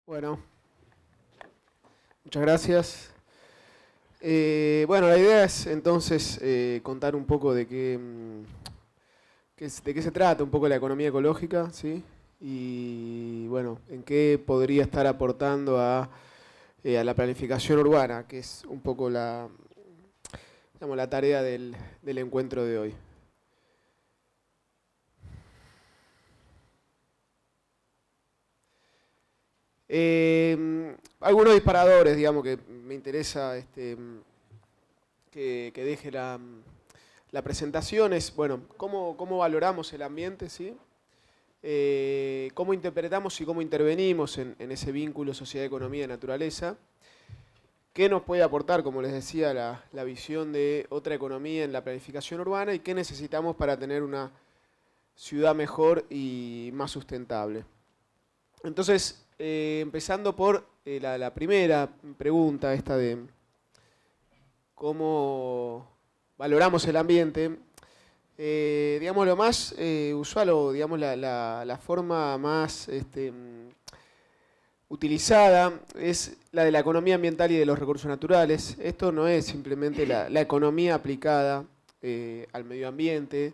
Bueno, muchas gracias. Bueno, la idea es entonces contar un poco de de qué se trata un poco la economía ecológica, ¿sí? Y bueno, en qué podría estar aportando a la planificación urbana, que es un poco digamos, la tarea del encuentro de hoy. Algunos disparadores, digamos, que me interesa que deje la presentación es, bueno, cómo valoramos el ambiente, ¿sí? Cómo interpretamos y cómo intervenimos en ese vínculo sociedad, economía y naturaleza. ¿Qué nos puede aportar, como les decía, la visión de otra economía en la planificación urbana y qué necesitamos para tener una ciudad mejor y más sustentable? Entonces, empezando por la primera pregunta, esta de cómo valoramos el ambiente, digamos, lo más usual o digamos, la forma más utilizada es la de la economía ambiental y de los recursos naturales. Esto no es simplemente la economía aplicada al medio ambiente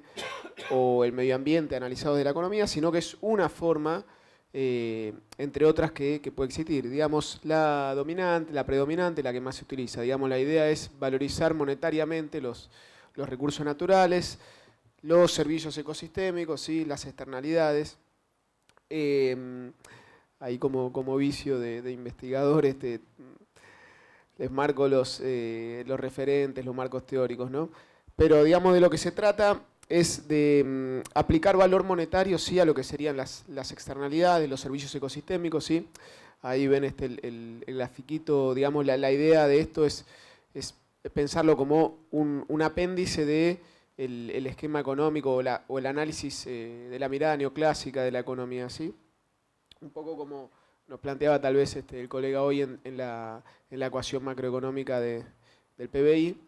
o el medio ambiente analizado de la economía, sino que es una forma, entre otras, que puede existir. Digamos, la dominante, la predominante, la que más se utiliza. Digamos, la idea es valorizar monetariamente los recursos naturales, los servicios ecosistémicos, ¿sí? Las externalidades. Ahí como vicio de investigador, les marco los referentes, los marcos teóricos, ¿no? Pero digamos de lo que se trata es de aplicar valor monetario, sí, a lo que serían las externalidades, los servicios ecosistémicos, sí. Ahí ven el grafiquito, digamos, la idea de esto es pensarlo como un apéndice de el esquema económico o el análisis de la mirada neoclásica de la economía, ¿sí? Un poco como nos planteaba tal vez el colega hoy en la ecuación macroeconómica del PBI.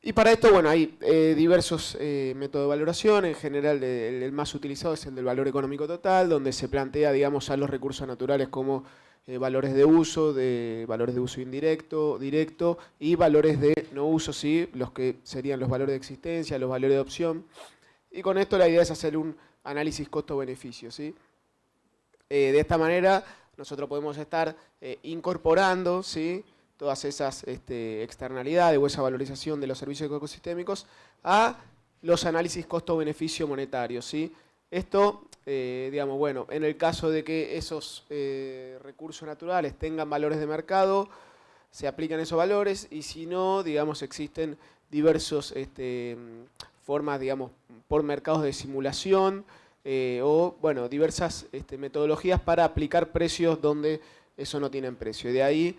Y para esto, bueno, hay diversos métodos de valoración. En general, el más utilizado es el del valor económico total, donde se plantea, digamos, a los recursos naturales como valores de uso indirecto, directo, y valores de no uso, sí, los que serían los valores de existencia, los valores de opción. Y con esto la idea es hacer un análisis costo-beneficio, ¿sí? De esta manera nosotros podemos estar incorporando, ¿sí?, todas esas externalidades o esa valorización de los servicios ecosistémicos a los análisis costo-beneficio monetarios, ¿sí? Esto, digamos, bueno, en el caso de que esos recursos naturales tengan valores de mercado, se aplican esos valores, y si no, digamos, existen diversos formas, digamos, por mercados de simulación, o, bueno, diversas metodologías para aplicar precios donde eso no tienen precio. Y de ahí,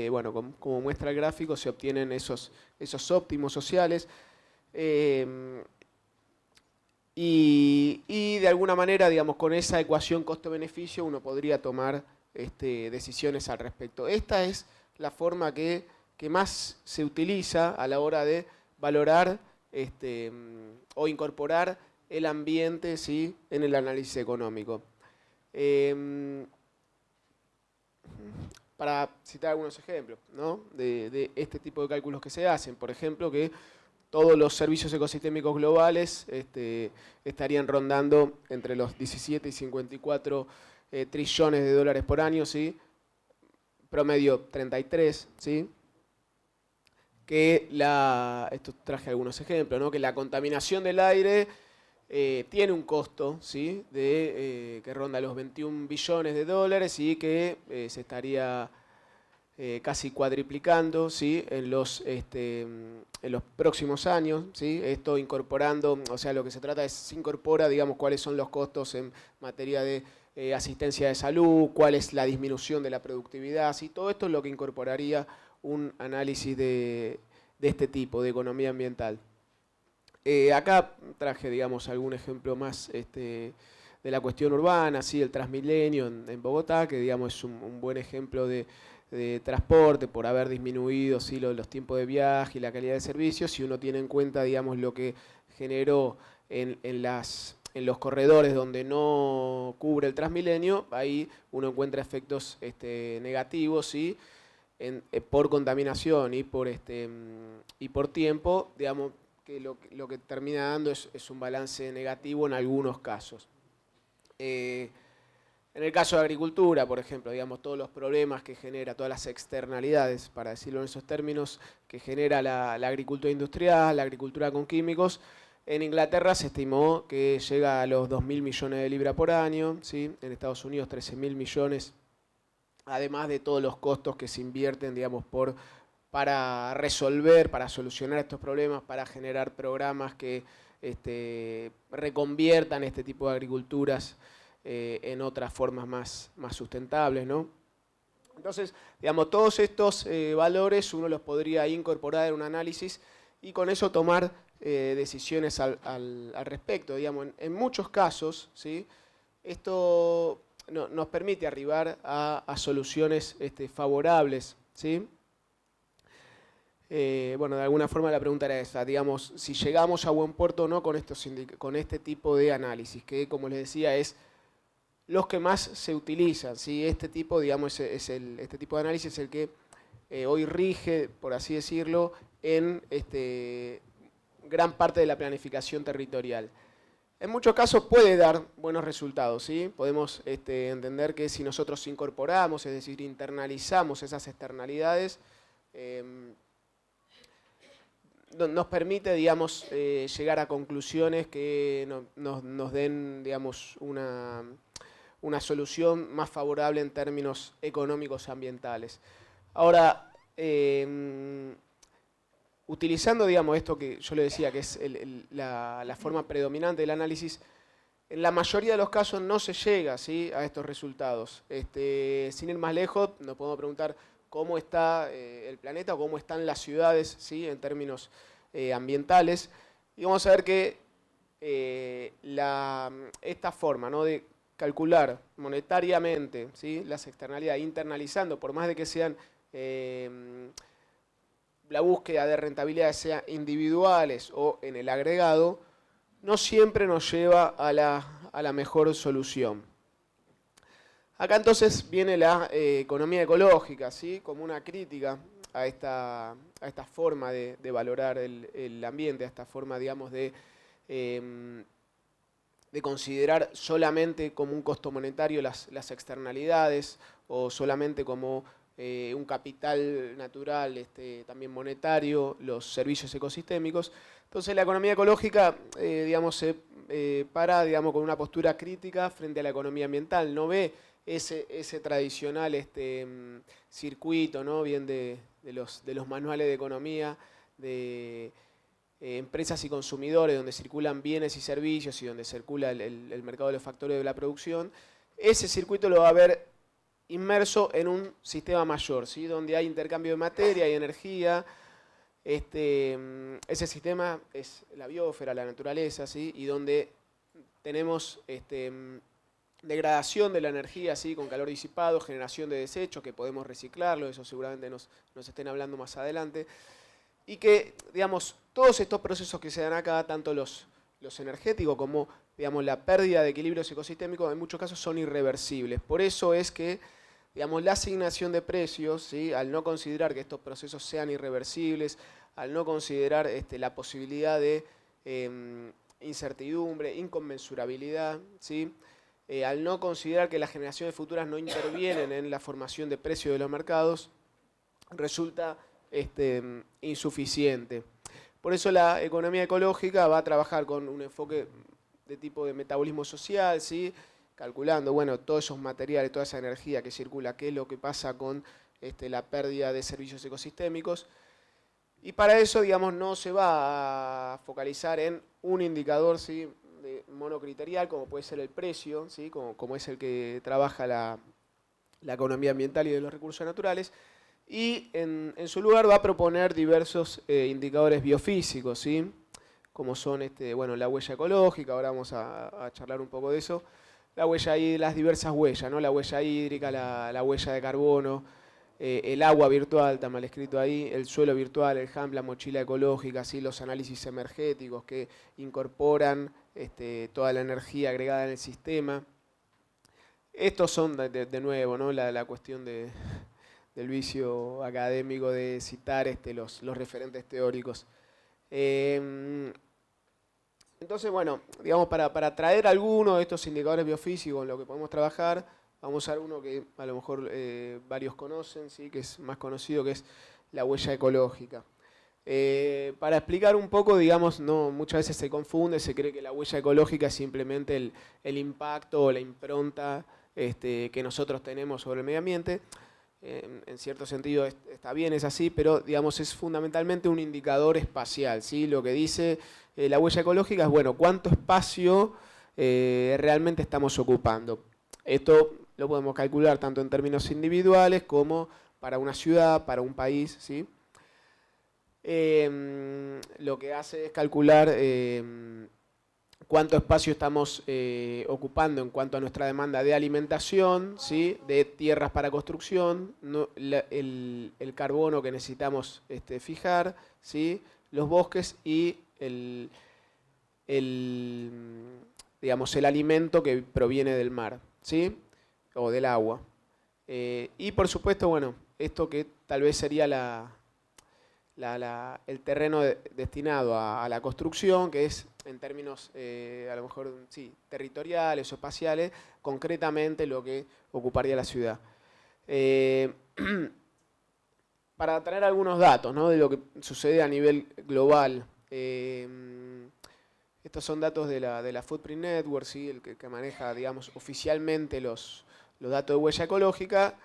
bueno, como muestra el gráfico, se obtienen esos óptimos sociales. Y de alguna manera, digamos, con esa ecuación costo-beneficio uno podría tomar decisiones al respecto. Esta es la forma que más se utiliza a la hora de valorar o incorporar el ambiente, ¿sí?, en el análisis económico. Para citar algunos ejemplos, ¿no?, de este tipo de cálculos que se hacen, por ejemplo, que todos los servicios ecosistémicos globales estarían rondando entre los 17 y 54 trillones de dólares por año, ¿sí?, promedio 33, ¿sí?, que esto traje algunos ejemplos, ¿no?, que la contaminación del aire tiene un costo, ¿sí?, que ronda los 21 billones de dólares y que se estaría casi cuadriplicando, ¿sí?, en los próximos años, ¿sí? Esto incorporando, o sea, lo que se trata es, se incorpora, digamos, cuáles son los costos en materia de asistencia de salud, cuál es la disminución de la productividad, ¿sí? Todo esto es lo que incorporaría un análisis de este tipo, de economía ambiental. Acá traje, digamos, algún ejemplo más de la cuestión urbana, ¿sí?, el Transmilenio en Bogotá, que, digamos, es un buen ejemplo de transporte por haber disminuido, ¿sí?, los tiempos de viaje y la calidad de servicios, si uno tiene en cuenta, digamos, lo que generó en en los corredores donde no cubre el Transmilenio, ahí uno encuentra efectos negativos, ¿sí? Por contaminación y por tiempo, digamos que lo que termina dando es un balance negativo en algunos casos. En el caso de agricultura, por ejemplo, digamos, todos los problemas que genera, todas las externalidades, para decirlo en esos términos, que genera la agricultura industrial, la agricultura con químicos, en Inglaterra se estimó que llega a los 2.000 millones de libras por año, ¿sí? En Estados Unidos 13.000 millones, además de todos los costos que se invierten, digamos, para resolver, para solucionar estos problemas, para generar programas que reconviertan este tipo de agriculturas en otras formas más sustentables, ¿no? Entonces, digamos, todos estos valores uno los podría incorporar en un análisis y con eso tomar decisiones al respecto. Digamos, en muchos casos, ¿sí? Esto nos permite arribar a soluciones favorables, ¿sí? Bueno, de alguna forma la pregunta era esa, digamos, si llegamos a buen puerto o no con este tipo de análisis, que como les decía es los que más se utilizan, ¿sí? Este tipo, digamos, este tipo de análisis es el que hoy rige, por así decirlo, en gran parte de la planificación territorial. En muchos casos puede dar buenos resultados, ¿sí? Podemos entender que si nosotros incorporamos, es decir, internalizamos esas externalidades, nos permite, digamos, llegar a conclusiones que nos den, digamos, una solución más favorable en términos económicos ambientales. Ahora, utilizando, digamos, esto que yo le decía, que es la forma predominante del análisis, en la mayoría de los casos no se llega, ¿sí? A estos resultados. Sin ir más lejos, nos podemos preguntar cómo está el planeta o cómo están las ciudades, ¿sí? En términos ambientales. Y vamos a ver que esta forma, ¿no? De calcular monetariamente, ¿sí? Las externalidades, internalizando, por más de que sean la búsqueda de rentabilidades sean individuales o en el agregado, no siempre nos lleva a la mejor solución. Acá entonces viene la economía ecológica, ¿sí? Como una crítica a esta forma de valorar el ambiente, a esta forma, digamos, de considerar solamente como un costo monetario las externalidades o solamente como un capital natural también monetario, los servicios ecosistémicos. Entonces la economía ecológica digamos, se para digamos, con una postura crítica frente a la economía ambiental, no ve ese tradicional circuito, ¿no? Bien de los manuales de economía, de empresas y consumidores, donde circulan bienes y servicios y donde circula el mercado de los factores de la producción. Ese circuito lo va a ver inmerso en un sistema mayor, ¿sí? Donde hay intercambio de materia y energía. Ese sistema es la biosfera, la naturaleza, ¿sí? Y donde tenemos degradación de la energía, ¿sí? Con calor disipado, generación de desechos que podemos reciclarlo, eso seguramente nos estén hablando más adelante. Y que, digamos, todos estos procesos que se dan acá, tanto los energéticos como, digamos, la pérdida de equilibrios ecosistémicos, en muchos casos son irreversibles. Por eso es que, digamos, la asignación de precios, ¿sí? Al no considerar que estos procesos sean irreversibles, al no considerar la posibilidad de incertidumbre, inconmensurabilidad, ¿sí? Al no considerar que las generaciones futuras no intervienen en la formación de precios de los mercados, resulta insuficiente. Por eso la economía ecológica va a trabajar con un enfoque de tipo de metabolismo social, ¿sí? Calculando, bueno, todos esos materiales, toda esa energía que circula, qué es lo que pasa con la pérdida de servicios ecosistémicos. Y para eso, digamos, no se va a focalizar en un indicador, ¿sí? Monocriterial, como puede ser el precio, ¿sí? Como es el que trabaja la economía ambiental y de los recursos naturales. Y en su lugar va a proponer diversos indicadores biofísicos, ¿sí? Como son bueno, la huella ecológica, ahora vamos a charlar un poco de eso, la huella las diversas huellas, ¿no? La huella hídrica, la huella de carbono, el agua virtual, está mal escrito ahí, el suelo virtual, el HAMP, la mochila ecológica, ¿sí? Los análisis energéticos que incorporan toda la energía agregada en el sistema. Estos son, de nuevo, ¿no? la cuestión del vicio académico de citar los referentes teóricos. Entonces, bueno, digamos, para traer alguno de estos indicadores biofísicos en lo que podemos trabajar, vamos a ver uno que a lo mejor varios conocen, ¿sí? Que es más conocido, que es la huella ecológica. Para explicar un poco, digamos, no, muchas veces se confunde, se cree que la huella ecológica es simplemente el impacto o la impronta que nosotros tenemos sobre el medio ambiente. En cierto sentido está bien, es así, pero digamos es fundamentalmente un indicador espacial, ¿sí? Lo que dice la huella ecológica es, bueno, cuánto espacio realmente estamos ocupando. Esto lo podemos calcular tanto en términos individuales como para una ciudad, para un país, ¿sí? Lo que hace es calcular cuánto espacio estamos ocupando en cuanto a nuestra demanda de alimentación, ¿sí? De tierras para construcción, el carbono que necesitamos fijar, ¿sí? Los bosques y digamos, el alimento que proviene del mar, ¿sí? O del agua. Y por supuesto, bueno, esto que tal vez sería el terreno destinado a la construcción, que es en términos a lo mejor sí, territoriales o espaciales, concretamente lo que ocuparía la ciudad. Para traer algunos datos, ¿no? De lo que sucede a nivel global. Estos son datos de la Footprint Network, ¿sí? El que maneja, digamos, oficialmente los datos de huella ecológica.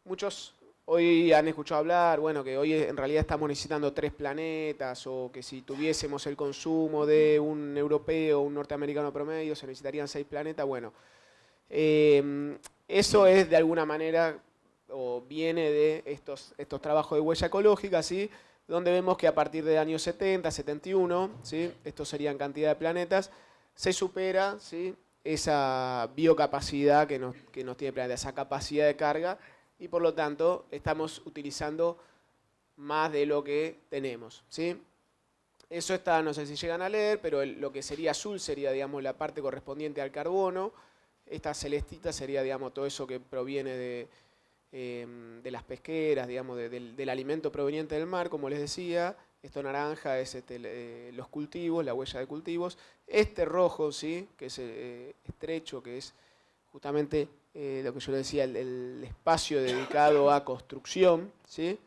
Muchos hoy han escuchado hablar, bueno, que hoy en realidad estamos necesitando 3 planetas, o que si tuviésemos el consumo de un europeo o un norteamericano promedio, se necesitarían 6 planetas. Bueno, eso es de alguna manera, o viene de estos trabajos de huella ecológica, ¿sí? Donde vemos que a partir del año 70, 71, ¿sí? Esto serían cantidad de planetas, se supera, ¿sí? Esa biocapacidad que nos tiene el planeta, esa capacidad de carga, y por lo tanto estamos utilizando más de lo que tenemos, ¿sí? Eso está, no sé si llegan a leer, pero lo que sería azul sería, digamos, la parte correspondiente al carbono. Esta celestita sería, digamos, todo eso que proviene de las pesqueras, digamos, del alimento proveniente del mar, como les decía. Esto naranja es los cultivos, la huella de cultivos. Este rojo, ¿sí? Que es estrecho, que es justamente lo que yo les decía, el espacio dedicado a construcción, ¿sí?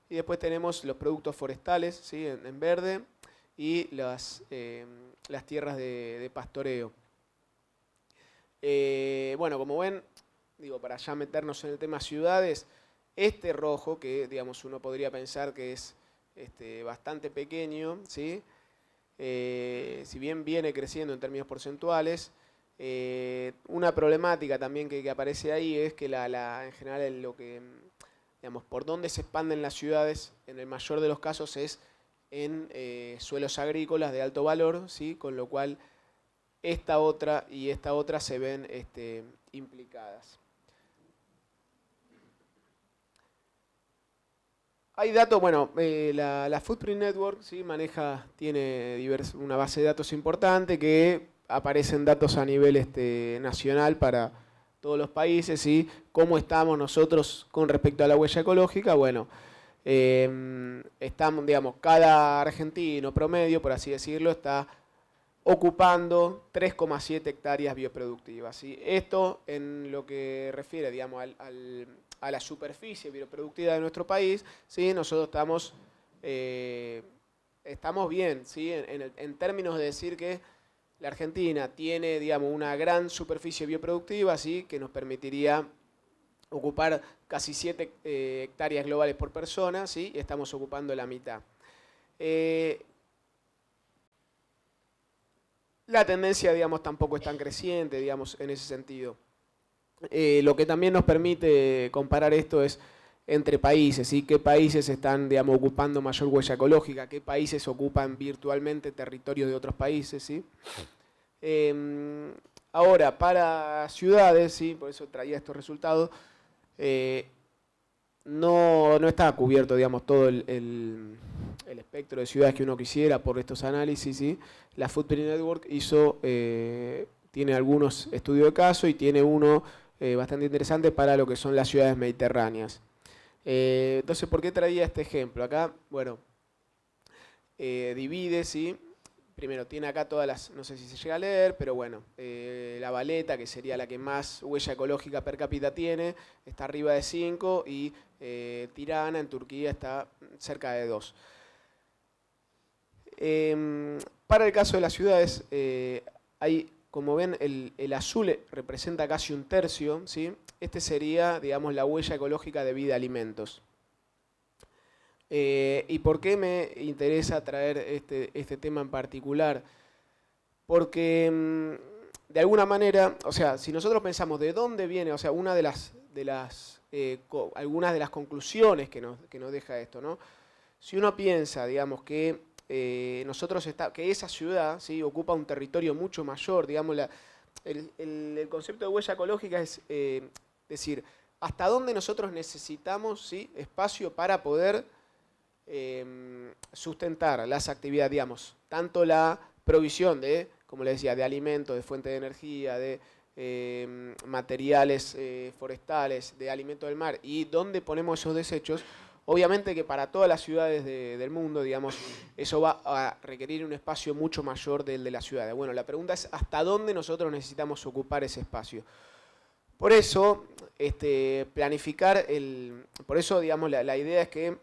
Y después tenemos los productos forestales, ¿sí? En verde, y las tierras de pastoreo. Bueno, como ven, digo, para ya meternos en el tema ciudades, este rojo, que digamos uno podría pensar que es bastante pequeño, ¿sí? Si bien viene creciendo en términos porcentuales, una problemática también que aparece ahí es que en general lo que, digamos, por donde se expanden las ciudades, en el mayor de los casos es en suelos agrícolas de alto valor, ¿sí? Con lo cual esta otra y esta otra se ven implicadas. Hay datos, bueno, la Footprint Network, ¿sí? Tiene una base de datos importante que aparecen datos a nivel nacional para todos los países, ¿sí? ¿Cómo estamos nosotros con respecto a la huella ecológica? Bueno, estamos, digamos, cada argentino promedio, por así decirlo, está ocupando 3,7 hectáreas bioproductivas, ¿sí? Esto en lo que refiere, digamos, a la superficie bioproductiva de nuestro país, ¿sí? Nosotros estamos bien, ¿sí? En términos de decir que la Argentina tiene, digamos, una gran superficie bioproductiva, ¿sí? Que nos permitiría ocupar casi 7 hectáreas globales por persona, ¿sí? Y estamos ocupando la mitad. La tendencia, digamos, tampoco es tan creciente, digamos, en ese sentido. Lo que también nos permite comparar esto es entre países, ¿sí? ¿Qué países están, digamos, ocupando mayor huella ecológica? ¿Qué países ocupan virtualmente territorios de otros países, ¿sí? Ahora, para ciudades, ¿sí? Por eso traía estos resultados, no está cubierto, digamos, todo el espectro de ciudades que uno quisiera por estos análisis, ¿sí? La Footprint Network tiene algunos estudios de caso y tiene uno bastante interesante para lo que son las ciudades mediterráneas. Entonces, ¿por qué traía este ejemplo? Acá, bueno, divide, ¿sí? Primero, tiene acá todas las, no sé si se llega a leer, pero bueno, La Valeta, que sería la que más huella ecológica per cápita tiene, está arriba de 5 y Tirana en Turquía está cerca de 2. Para el caso de las ciudades, hay, como ven, el azul representa casi un tercio, ¿sí? Este sería, digamos, la huella ecológica de vida de alimentos. ¿Y por qué me interesa traer este tema en particular? Porque de alguna manera, o sea, si nosotros pensamos de dónde viene, o sea, una de algunas de las conclusiones que nos deja esto, ¿no? Si uno piensa, digamos, que que esa ciudad, ¿sí? Ocupa un territorio mucho mayor, digamos, el concepto de huella ecológica es decir, hasta dónde nosotros necesitamos, ¿sí? Espacio para poder sustentar las actividades, digamos, tanto la provisión de, como les decía, de alimentos, de fuente de energía, de materiales forestales, de alimentos del mar, y dónde ponemos esos desechos. Obviamente que para todas las ciudades del mundo, digamos, eso va a requerir un espacio mucho mayor del de las ciudades. Bueno, la pregunta es hasta dónde nosotros necesitamos ocupar ese espacio. Por eso, planificar por eso, digamos, la idea es que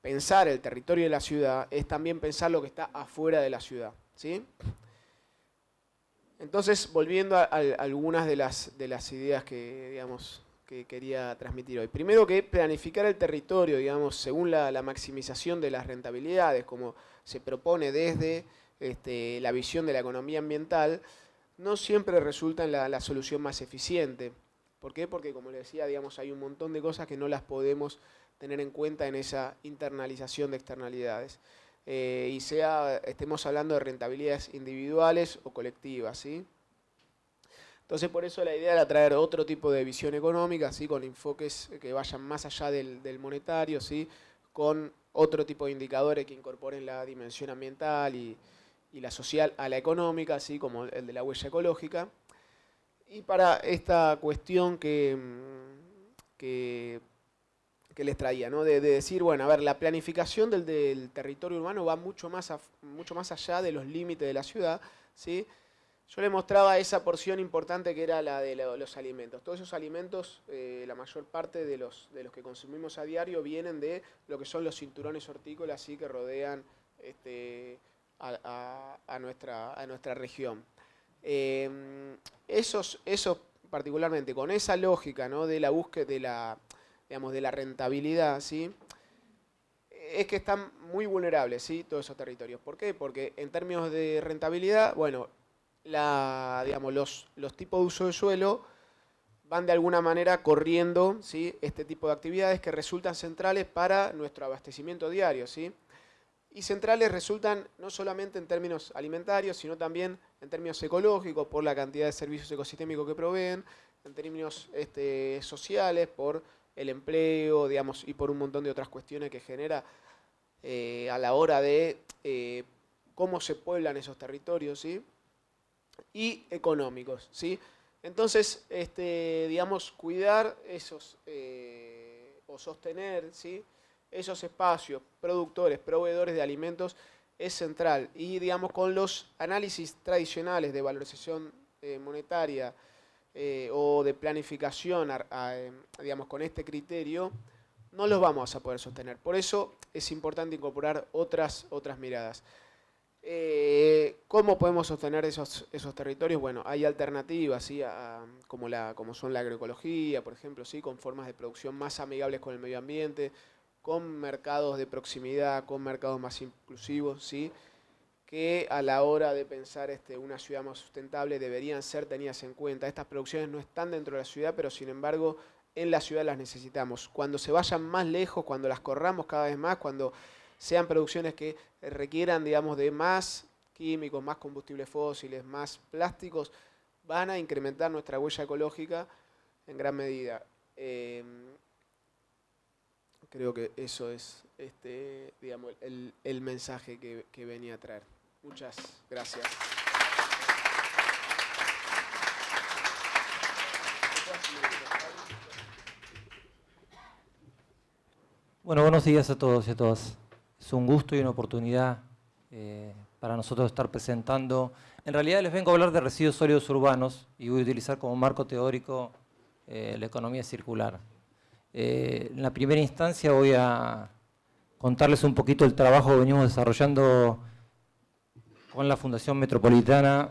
pensar el territorio de la ciudad es también pensar lo que está afuera de la ciudad, ¿sí? Entonces, volviendo a algunas de las ideas que, digamos, que quería transmitir hoy. Primero, que planificar el territorio, digamos, según la maximización de las rentabilidades, como se propone desde la visión de la economía ambiental, no siempre resulta en la solución más eficiente. ¿Por qué? Porque, como les decía, digamos, hay un montón de cosas que no las podemos tener en cuenta en esa internalización de externalidades. Y estemos hablando de rentabilidades individuales o colectivas, ¿sí? Entonces, por eso la idea era traer otro tipo de visión económica, ¿sí? Con enfoques que vayan más allá del monetario, ¿sí? Con otro tipo de indicadores que incorporen la dimensión ambiental y la social a la económica, ¿sí? Como el de la huella ecológica. Y para esta cuestión que les traía, ¿no? De decir, bueno, a ver, la planificación del territorio urbano va mucho más allá de los límites de la ciudad, ¿sí? Yo les mostraba esa porción importante que era la de los alimentos. Todos esos alimentos, la mayor parte de los que consumimos a diario vienen de lo que son los cinturones hortícolas, ¿sí? Que rodean a nuestra región. Esos particularmente, con esa lógica, ¿no? De la búsqueda de la rentabilidad, ¿sí? Es que están muy vulnerables, ¿sí? Todos esos territorios. ¿Por qué? Porque en términos de rentabilidad, bueno, los tipos de uso de suelo van de alguna manera corriendo, ¿sí? Este tipo de actividades que resultan centrales para nuestro abastecimiento diario, ¿sí? Y centrales resultan no solamente en términos alimentarios, sino también en términos ecológicos, por la cantidad de servicios ecosistémicos que proveen, en términos sociales, por el empleo, digamos, y por un montón de otras cuestiones que genera a la hora de cómo se pueblan esos territorios, ¿sí? Y económicos, ¿sí? Entonces, digamos, cuidar esos, o sostener, ¿sí? Esos espacios, productores, proveedores de alimentos, es central. Y, digamos, con los análisis tradicionales de valorización monetaria o de planificación, digamos, con este criterio, no los vamos a poder sostener. Por eso es importante incorporar otras miradas. ¿Cómo podemos sostener esos territorios? Bueno, hay alternativas, ¿sí? Como son la agroecología, por ejemplo, ¿sí? Con formas de producción más amigables con el medio ambiente, con mercados de proximidad, con mercados más inclusivos, ¿sí? Que a la hora de pensar una ciudad más sustentable deberían ser tenidas en cuenta. Estas producciones no están dentro de la ciudad, pero sin embargo en la ciudad las necesitamos. Cuando se vayan más lejos, cuando las corramos cada vez más, cuando sean producciones que requieran, digamos, de más químicos, más combustibles fósiles, más plásticos, van a incrementar nuestra huella ecológica en gran medida. Creo que eso es digamos, el mensaje que venía a traer. Muchas gracias. Bueno, buenos días a todos y a todas. Es un gusto y una oportunidad para nosotros estar presentando. En realidad les vengo a hablar de residuos sólidos urbanos y voy a utilizar como marco teórico la economía circular. En la primera instancia voy a contarles un poquito el trabajo que venimos desarrollando con la Fundación Metropolitana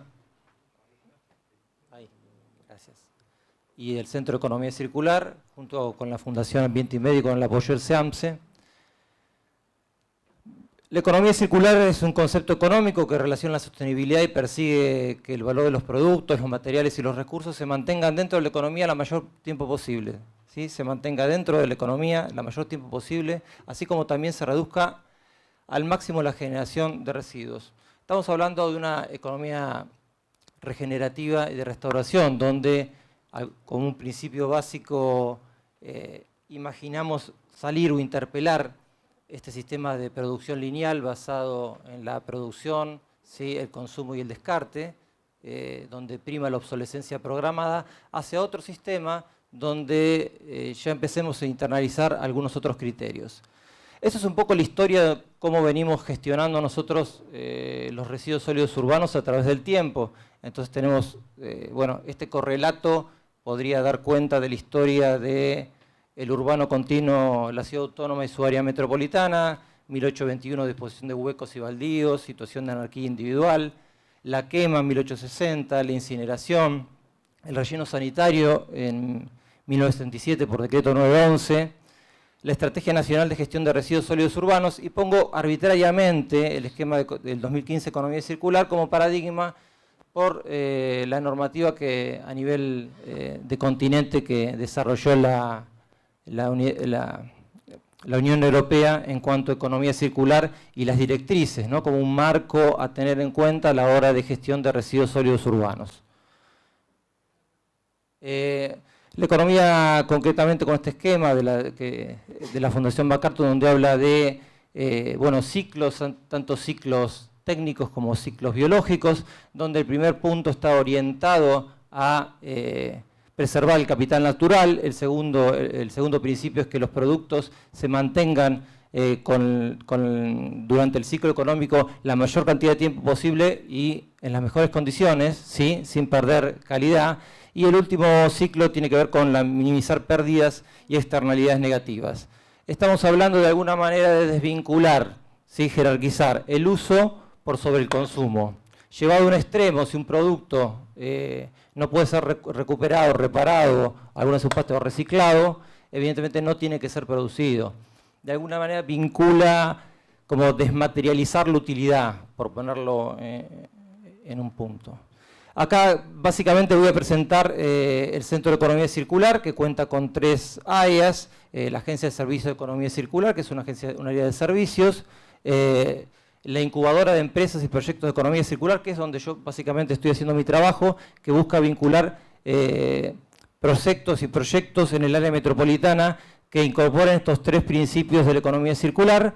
y el Centro de Economía Circular, junto con la Fundación Ambiente y Medio, con el apoyo del SEAMSE. La economía circular es un concepto económico que relaciona la sostenibilidad y persigue que el valor de los productos, los materiales y los recursos se mantengan dentro de la economía el mayor tiempo posible. ¿Sí? Se mantenga dentro de la economía el mayor tiempo posible, así como también se reduzca al máximo la generación de residuos. Estamos hablando de una economía regenerativa y de restauración, donde como un principio básico imaginamos salir o interpelar este sistema de producción lineal basado en la producción, ¿sí? El consumo y el descarte, donde prima la obsolescencia programada, hacia otro sistema donde ya empecemos a internalizar algunos otros criterios. Esa es un poco la historia de cómo venimos gestionando nosotros los residuos sólidos urbanos a través del tiempo. Entonces tenemos, bueno, este correlato podría dar cuenta de la historia de el urbano continuo, la ciudad autónoma y su área metropolitana, 1821, disposición de huecos y baldíos, situación de anarquía individual, la quema en 1860, la incineración, el relleno sanitario en 1977 por decreto 911, la Estrategia Nacional de Gestión de Residuos Sólidos Urbanos, y pongo arbitrariamente el esquema del 2015 Economía Circular como paradigma por la normativa que a nivel de continente que desarrolló la Unión Europea en cuanto a economía circular y las directrices, ¿no? Como un marco a tener en cuenta a la hora de gestión de residuos sólidos urbanos. La economía, concretamente con este esquema de la Fundación MacArthur, donde habla de bueno, ciclos, tanto ciclos técnicos como ciclos biológicos, donde el primer punto está orientado a preservar el capital natural, el segundo principio es que los productos se mantengan durante el ciclo económico la mayor cantidad de tiempo posible y en las mejores condiciones, ¿sí? Sin perder calidad. Y el último ciclo tiene que ver con minimizar pérdidas y externalidades negativas. Estamos hablando de alguna manera de desvincular, ¿sí? Jerarquizar el uso por sobre el consumo. Llevado a un extremo, si un producto no puede ser recuperado, reparado, alguna de sus partes o reciclado, evidentemente no tiene que ser producido. De alguna manera vincula como desmaterializar la utilidad, por ponerlo en un punto. Acá básicamente voy a presentar el Centro de Economía Circular, que cuenta con 3 áreas, la Agencia de Servicios de Economía Circular, que es un área de servicios, la incubadora de empresas y proyectos de economía circular, que es donde yo básicamente estoy haciendo mi trabajo, que busca vincular proyectos y proyectos en el área metropolitana que incorporen estos 3 principios de la economía circular,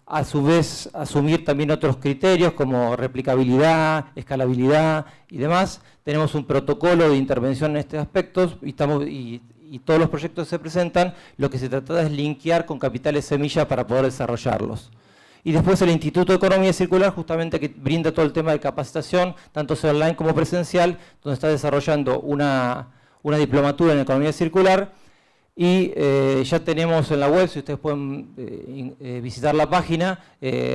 a su vez asumir también otros criterios como replicabilidad, escalabilidad y demás. Tenemos un protocolo de intervención en estos aspectos y todos los proyectos que se presentan, lo que se trata es linkear con capitales semilla para poder desarrollarlos. Y después el Instituto de Economía Circular, justamente que brinda todo el tema de capacitación, tanto sea online como presencial, donde está desarrollando una diplomatura en Economía Circular. Y ya tenemos en la web, si ustedes pueden visitar la página,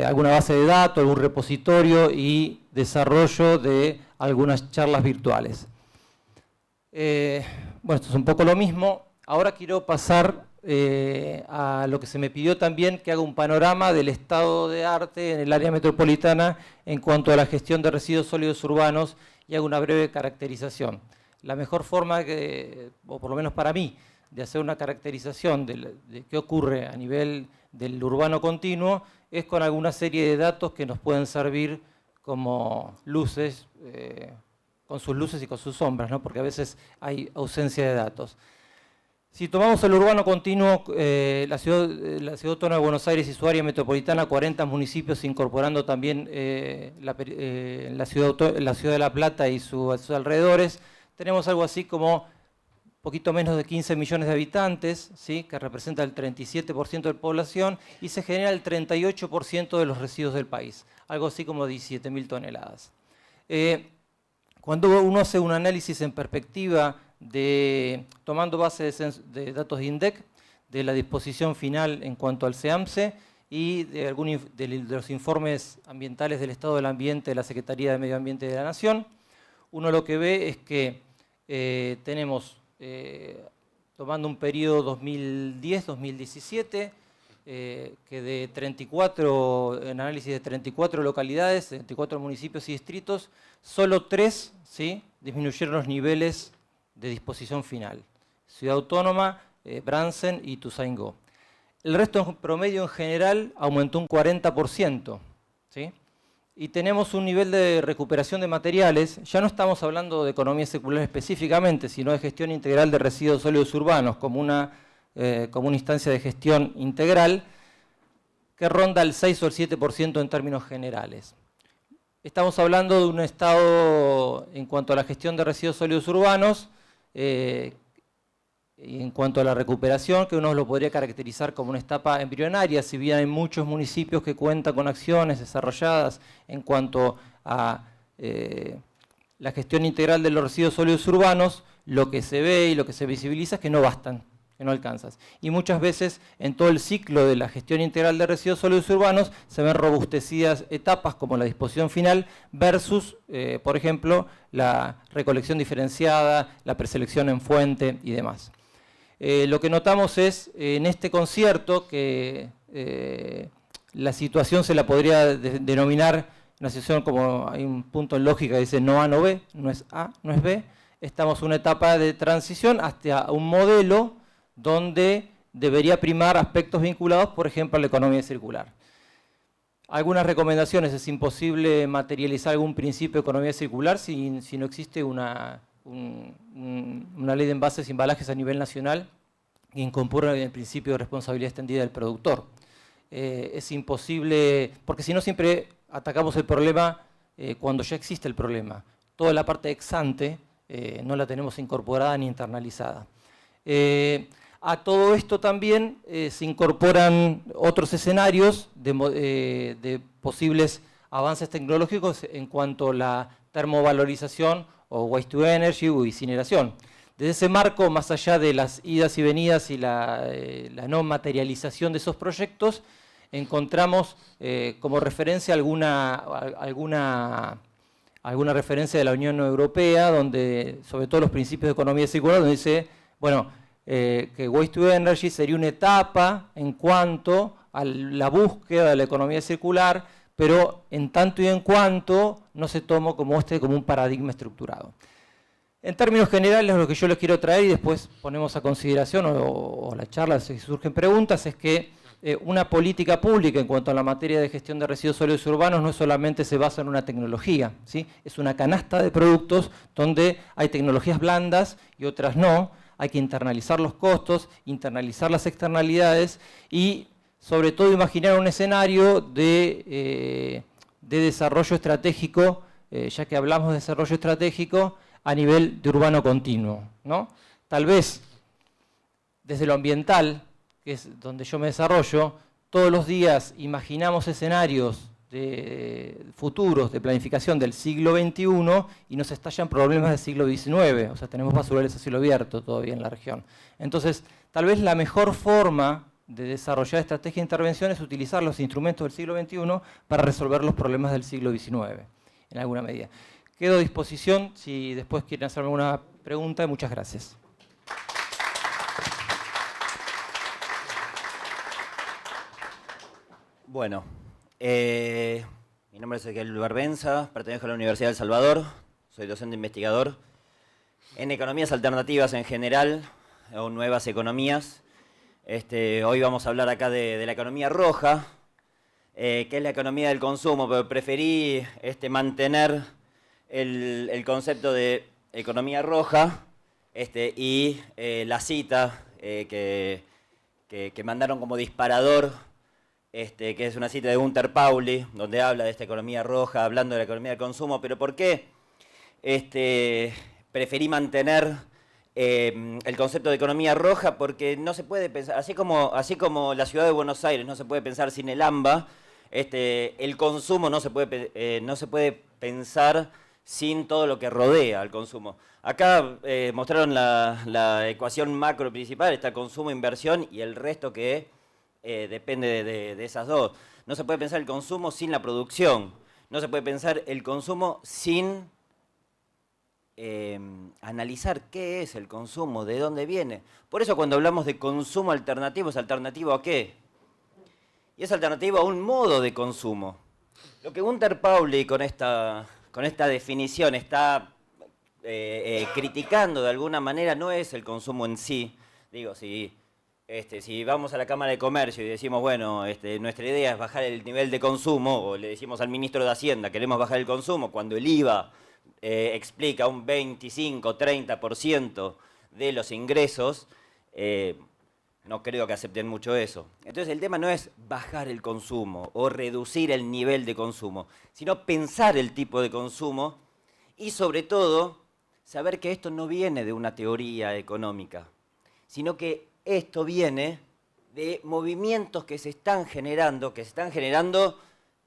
alguna base de datos, algún repositorio y desarrollo de algunas charlas virtuales. Bueno, esto es un poco lo mismo. Ahora quiero pasar a lo que se me pidió también, que haga un panorama del estado de arte en el área metropolitana en cuanto a la gestión de residuos sólidos urbanos y haga una breve caracterización. La mejor forma, o por lo menos para mí, de hacer una caracterización de qué ocurre a nivel del urbano continuo es con alguna serie de datos que nos pueden servir como luces, con sus luces y con sus sombras, ¿no? Porque a veces hay ausencia de datos. Si tomamos el urbano continuo, la ciudad autónoma de Buenos Aires y su área metropolitana, 40 municipios, incorporando también la ciudad de La Plata y sus alrededores, tenemos algo así como poquito menos de 15 millones de habitantes, ¿sí?, que representa el 37% de la población, y se genera el 38% de los residuos del país, algo así como 17.000 toneladas. Cuando uno hace un análisis en perspectiva, tomando base de datos de INDEC, de la disposición final en cuanto al SEAMSE y de los informes ambientales del Estado del Ambiente de la Secretaría de Medio Ambiente de la Nación, uno lo que ve es que tenemos, tomando un periodo 2010-2017, que de 34, en análisis de 34 localidades, 34 municipios y distritos, solo 3, ¿sí?, disminuyeron los niveles de disposición final: Ciudad Autónoma, Bransen y Ituzaingó. El resto en promedio en general aumentó un 40%, ¿sí? Y tenemos un nivel de recuperación de materiales. Ya no estamos hablando de economía circular específicamente, sino de gestión integral de residuos sólidos urbanos como una instancia de gestión integral que ronda el 6 o el 7% en términos generales. Estamos hablando de un estado en cuanto a la gestión de residuos sólidos urbanos, y en cuanto a la recuperación, que uno lo podría caracterizar como una etapa embrionaria, si bien hay muchos municipios que cuentan con acciones desarrolladas en cuanto a la gestión integral de los residuos sólidos urbanos, lo que se ve y lo que se visibiliza es que no bastan, que no alcanzan. Y muchas veces en todo el ciclo de la gestión integral de residuos sólidos urbanos se ven robustecidas etapas como la disposición final versus, por ejemplo, la recolección diferenciada, la preselección en fuente y demás. Lo que notamos es en este concierto que la situación se la podría denominar una situación como hay un punto en lógica que dice no A, no B, no es A, no es B. Estamos en una etapa de transición hacia un modelo donde debería primar aspectos vinculados, por ejemplo, a la economía circular. Algunas recomendaciones: es imposible materializar algún principio de economía circular si no existe una ley de envases y embalajes a nivel nacional que incorpore el principio de responsabilidad extendida del productor. Es imposible, porque si no siempre atacamos el problema cuando ya existe el problema. Toda la parte ex ante no la tenemos incorporada ni internalizada. A todo esto también se incorporan otros escenarios de posibles avances tecnológicos en cuanto a la termovalorización o waste to energy o incineración. Desde ese marco, más allá de las idas y venidas y la no materialización de esos proyectos, encontramos como referencia alguna referencia de la Unión Europea, donde, sobre todo los principios de economía circular, donde dice, bueno, que waste to energy sería una etapa en cuanto a la búsqueda de la economía circular, pero en tanto y en cuanto no se toma como un paradigma estructurado. En términos generales, lo que yo les quiero traer y después ponemos a consideración o la charla si surgen preguntas, es que una política pública en cuanto a la materia de gestión de residuos sólidos urbanos no solamente se basa en una tecnología, ¿sí? Es una canasta de productos donde hay tecnologías blandas y otras no. Hay que internalizar los costos, internalizar las externalidades y sobre todo imaginar un escenario de desarrollo estratégico, ya que hablamos de desarrollo estratégico a nivel de urbano continuo, ¿no? Tal vez desde lo ambiental, que es donde yo me desarrollo, todos los días imaginamos escenarios futuros de planificación del siglo XXI y nos estallan problemas del siglo XIX, o sea, tenemos basurales a cielo abierto todavía en la región. Entonces, tal vez la mejor forma de desarrollar estrategia de intervención es utilizar los instrumentos del siglo XXI para resolver los problemas del siglo XIX, en alguna medida. Quedo a disposición si después quieren hacerme alguna pregunta. Muchas gracias. Bueno, mi nombre es Ezequiel Barbenza, pertenezco a la Universidad de El Salvador, soy docente investigador en economías alternativas en general, o nuevas economías. Hoy vamos a hablar acá de la economía roja, que es la economía del consumo, pero preferí mantener el concepto de economía roja y la cita que mandaron como disparador, que es una cita de Gunter Pauli, donde habla de esta economía roja, hablando de la economía del consumo. Pero ¿por qué preferí mantener el concepto de economía roja? Porque no se puede pensar, así como la ciudad de Buenos Aires no se puede pensar sin el AMBA, el consumo no se puede pensar sin todo lo que rodea al consumo. Acá mostraron la ecuación macro principal, está consumo, inversión y el resto que depende de esas dos. No se puede pensar el consumo sin la producción, no se puede pensar el consumo sin analizar qué es el consumo, de dónde viene. Por eso cuando hablamos de consumo alternativo, ¿es alternativo a qué? Y es alternativo a un modo de consumo. Lo que Gunter Pauli con esta definición está criticando de alguna manera no es el consumo en sí. Digo, si vamos a la Cámara de Comercio y decimos, bueno, nuestra idea es bajar el nivel de consumo, o le decimos al ministro de Hacienda, queremos bajar el consumo, cuando el IVA explica un 25-30% de los ingresos, no creo que acepten mucho eso. Entonces el tema no es bajar el consumo o reducir el nivel de consumo, sino pensar el tipo de consumo y sobre todo saber que esto no viene de una teoría económica, sino que esto viene de movimientos que se están generando,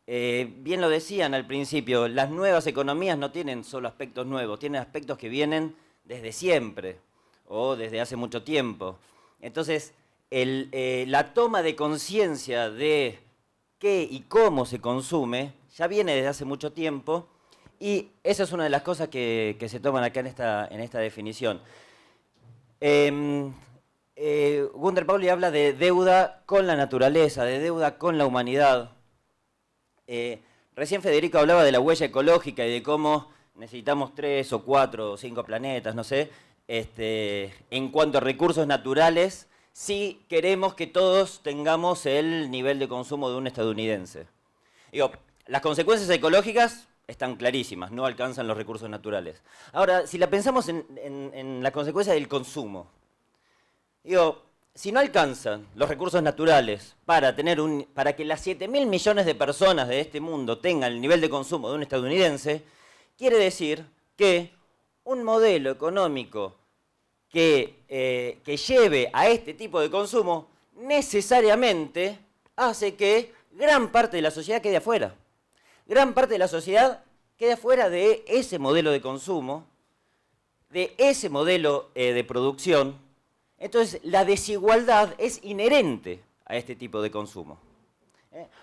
bien lo decían al principio, las nuevas economías no tienen solo aspectos nuevos, tienen aspectos que vienen desde siempre o desde hace mucho tiempo. Entonces, la toma de conciencia de qué y cómo se consume ya viene desde hace mucho tiempo y esa es una de las cosas que se toman acá en esta definición. Gunter Pauli habla de deuda con la naturaleza, de deuda con la humanidad. Recién Federico hablaba de la huella ecológica y de cómo necesitamos 3 o 4 o 5 planetas, no sé, en cuanto a recursos naturales, si queremos que todos tengamos el nivel de consumo de un estadounidense. Digo, las consecuencias ecológicas están clarísimas, no alcanzan los recursos naturales. Ahora, si la pensamos en la consecuencia del consumo, digo, si no alcanzan los recursos naturales para que las 7.000 millones de personas de este mundo tengan el nivel de consumo de un estadounidense, quiere decir que un modelo económico que lleve a este tipo de consumo necesariamente hace que gran parte de la sociedad quede afuera. Gran parte de la sociedad quede afuera de ese modelo de consumo, de ese modelo de producción. Entonces, la desigualdad es inherente a este tipo de consumo.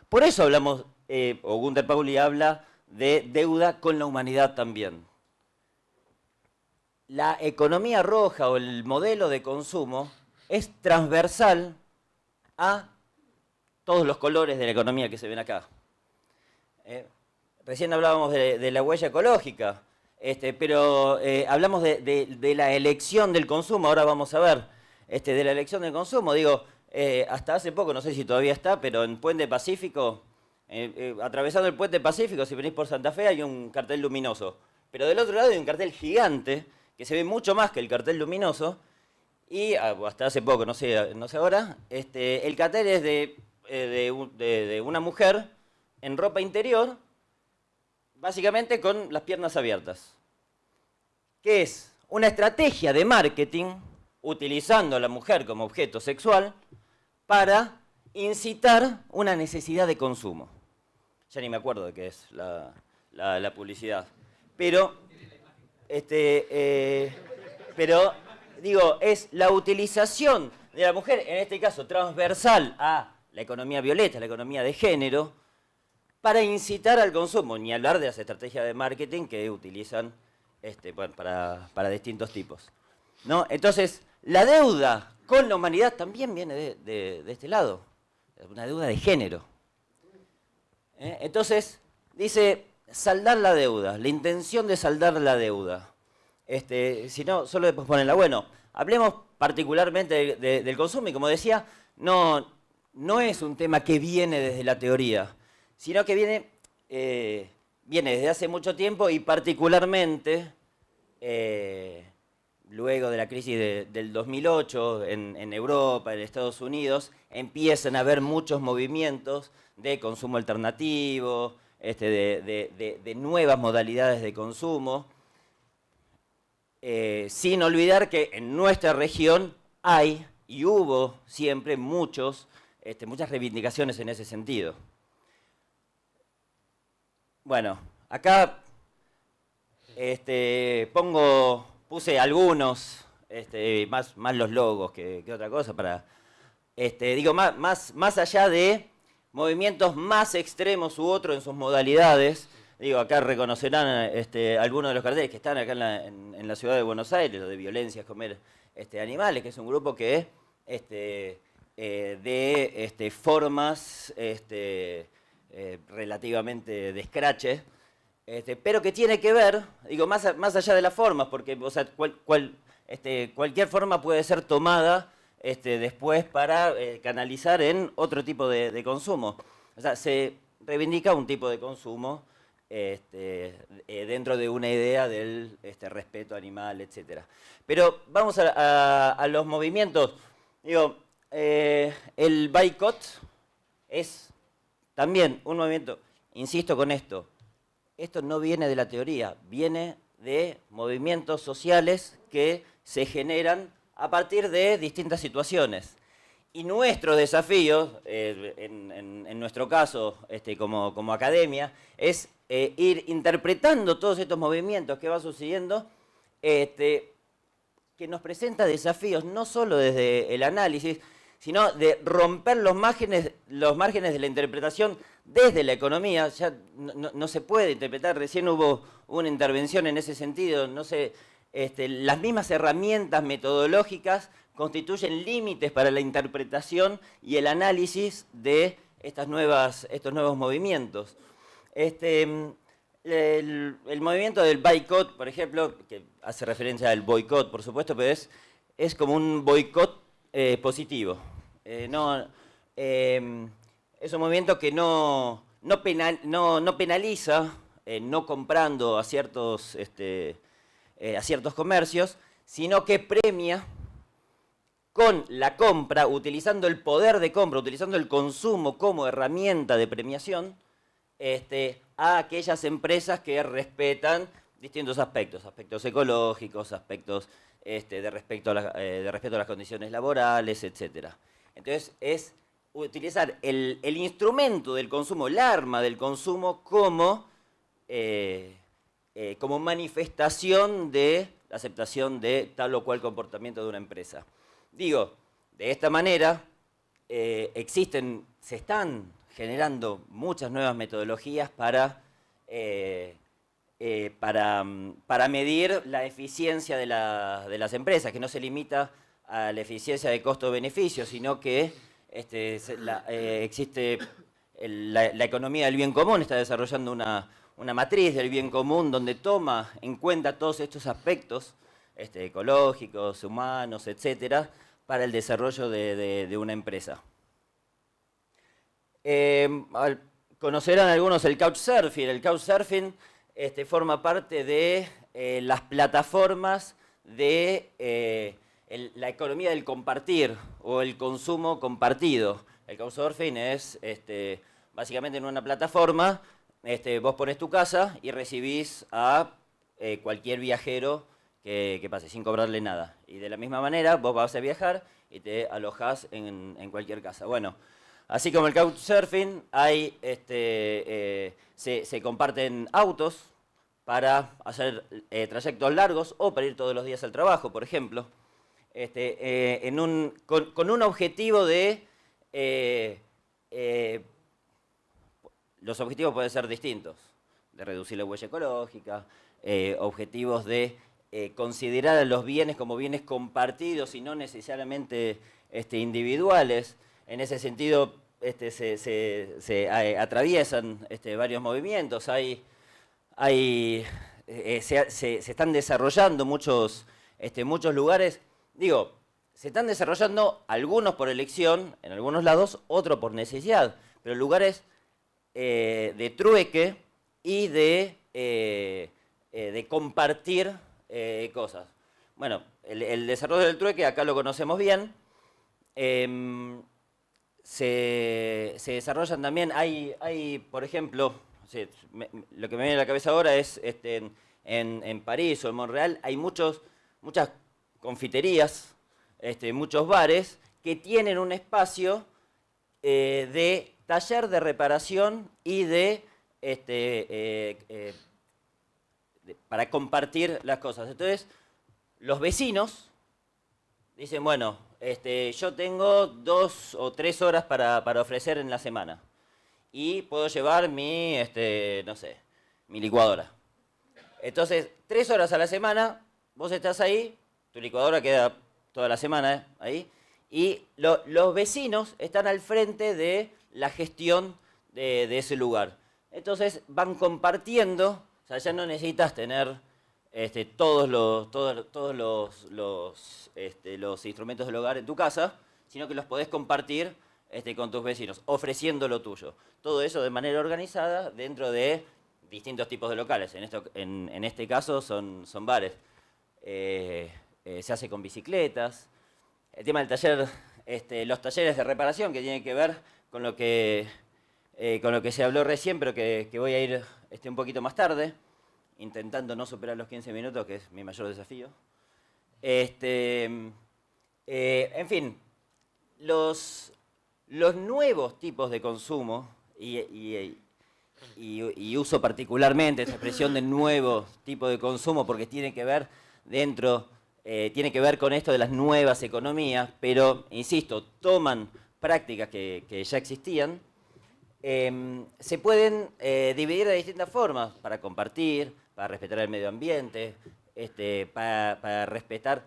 Por eso hablamos, o Gunter Pauli habla de deuda con la humanidad también. La economía roja o el modelo de consumo es transversal a todos los colores de la economía que se ven acá. Recién hablábamos de la huella ecológica, pero hablamos de la elección del consumo, ahora vamos a ver, de la elección del consumo. Digo, hasta hace poco, no sé si todavía está, pero en Puente Pacífico, atravesando el Puente Pacífico, si venís por Santa Fe, hay un cartel luminoso. Pero del otro lado hay un cartel gigante, que se ve mucho más que el cartel luminoso, y hasta hace poco, no sé ahora, el cartel es de una mujer en ropa interior, básicamente con las piernas abiertas. Que es una estrategia de marketing, utilizando a la mujer como objeto sexual, para incitar una necesidad de consumo. Ya ni me acuerdo de qué es la publicidad. Pero digo, es la utilización de la mujer, en este caso transversal a la economía violeta, la economía de género, para incitar al consumo, ni hablar de las estrategias de marketing que utilizan para distintos tipos, ¿no? Entonces, la deuda con la humanidad también viene de este lado, es una deuda de género. Entonces, dice, saldar la deuda, la intención de saldar la deuda. Si no, solo después ponerla. Bueno, hablemos particularmente del consumo y como decía, no es un tema que viene desde la teoría, sino que viene desde hace mucho tiempo y particularmente luego de la crisis del 2008 en Europa, en Estados Unidos, empiezan a haber muchos movimientos de consumo alternativo, de nuevas modalidades de consumo, sin olvidar que en nuestra región hay y hubo siempre muchas reivindicaciones en ese sentido. Bueno, acá puse algunos, más los logos que otra cosa, para, más allá de movimientos más extremos u otros en sus modalidades. Digo, acá reconocerán algunos de los carteles que están acá en la ciudad de Buenos Aires, lo de Violencias Comer Animales, que es un grupo que de formas relativamente de escrache, pero que tiene que ver, digo, más allá de las formas, porque o sea, cualquier forma puede ser tomada después para canalizar en otro tipo de consumo. O sea, se reivindica un tipo de consumo dentro de una idea del respeto animal, etc. Pero vamos a los movimientos. Digo, el boicot es también un movimiento, insisto con esto no viene de la teoría, viene de movimientos sociales que se generan a partir de distintas situaciones. Y nuestro desafío, en nuestro caso como academia, es ir interpretando todos estos movimientos que va sucediendo, que nos presenta desafíos no solo desde el análisis, sino de romper los márgenes de la interpretación desde la economía. Ya no se puede interpretar, recién hubo una intervención en ese sentido, no sé, las mismas herramientas metodológicas constituyen límites para la interpretación y el análisis de estos nuevos movimientos. El movimiento del boicot, por ejemplo, que hace referencia al boicot, por supuesto, pero es como un boicot positivo. Es un movimiento que no penaliza no comprando a ciertos comercios, sino que premia con la compra, utilizando el poder de compra, utilizando el consumo como herramienta de premiación, a aquellas empresas que respetan distintos aspectos ecológicos, aspectos de respeto a las condiciones laborales, etc. Entonces es utilizar el instrumento del consumo, el arma del consumo como manifestación de la aceptación de tal o cual comportamiento de una empresa. Digo, de esta manera se están generando muchas nuevas metodologías para medir la eficiencia de las empresas, que no se limita a la eficiencia de costo-beneficio, sino que existe la economía del bien común, está desarrollando una matriz del bien común donde toma en cuenta todos estos aspectos ecológicos, humanos, etcétera, para el desarrollo de una empresa. Conocerán algunos el couchsurfing. El couchsurfing forma parte de las plataformas de la economía del compartir o el consumo compartido. El couchsurfing es básicamente en una plataforma, vos pones tu casa y recibís a cualquier viajero que pase sin cobrarle nada. Y de la misma manera vos vas a viajar y te alojás en cualquier casa. Bueno, así como el couchsurfing, hay, se comparten autos para hacer trayectos largos o para ir todos los días al trabajo, por ejemplo, con un objetivo de... los objetivos pueden ser distintos, de reducir la huella ecológica, objetivos de considerar a los bienes como bienes compartidos y no necesariamente se atraviesan varios movimientos. Se están desarrollando muchos lugares. Digo, se están desarrollando algunos por elección, en algunos lados, otros por necesidad, pero lugares de trueque y de compartir cosas. bueno, el desarrollo del trueque acá lo conocemos bien. Se desarrollan también, hay por ejemplo, lo que me viene a la cabeza ahora es en París o en Montreal, hay muchas confiterías, muchos bares que tienen un espacio de taller de reparación y para compartir las cosas. Entonces, los vecinos dicen, bueno, yo tengo 2 o 3 horas para ofrecer en la semana y puedo llevar no sé, mi licuadora. Entonces, 3 horas a la semana, vos estás ahí, tu licuadora queda toda la semana ahí, y los vecinos están al frente de la gestión de ese lugar. Entonces, van compartiendo, o sea, ya no necesitas tener todos los instrumentos del hogar en tu casa, sino que los podés compartir con tus vecinos, ofreciendo lo tuyo. Todo eso de manera organizada dentro de distintos tipos de locales. En este caso son bares. Se hace con bicicletas. El tema del taller, los talleres de reparación, que tienen que ver con lo que se habló recién, pero que voy a ir un poquito más tarde, intentando no superar los 15 minutos, que es mi mayor desafío. En fin, los nuevos tipos de consumo, y uso particularmente esa expresión de nuevo tipo de consumo porque tiene que ver con esto de las nuevas economías, pero, insisto, toman prácticas que ya existían. Se pueden dividir de distintas formas, para compartir, para respetar el medio ambiente, para respetar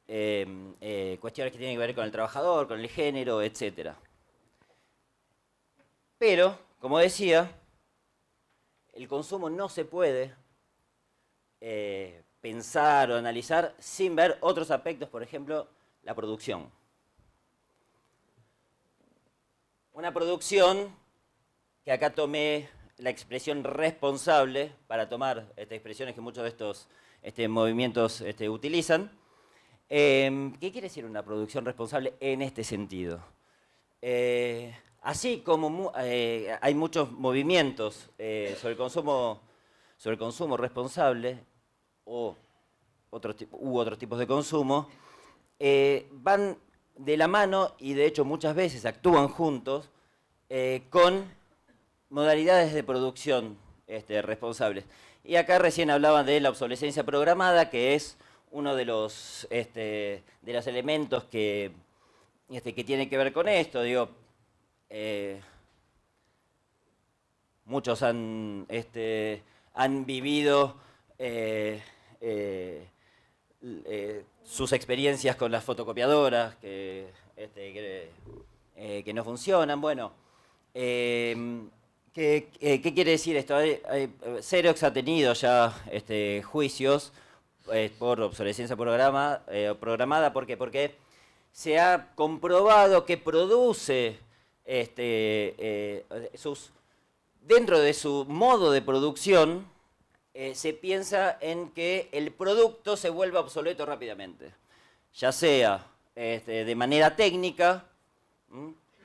cuestiones que tienen que ver con el trabajador, con el género, etc. Pero, como decía, el consumo no se puede pensar o analizar sin ver otros aspectos, por ejemplo, la producción. Una producción que acá tomé la expresión responsable para tomar expresiones que muchos de estos movimientos utilizan. ¿Qué quiere decir una producción responsable en este sentido? Así como hay muchos movimientos sobre el consumo responsable u otros tipos de consumo, van de la mano y de hecho muchas veces actúan juntos con modalidades de producción responsables. Y acá recién hablaban de la obsolescencia programada, que es uno de los elementos que tiene que ver con esto. Digo, muchos han vivido sus experiencias con las fotocopiadoras que no funcionan. Bueno, ¿qué quiere decir esto? Xerox ha tenido ya juicios por obsolescencia programada. ¿Por qué? Porque se ha comprobado que produce dentro de su modo de producción, se piensa en que el producto se vuelva obsoleto rápidamente, ya sea de manera técnica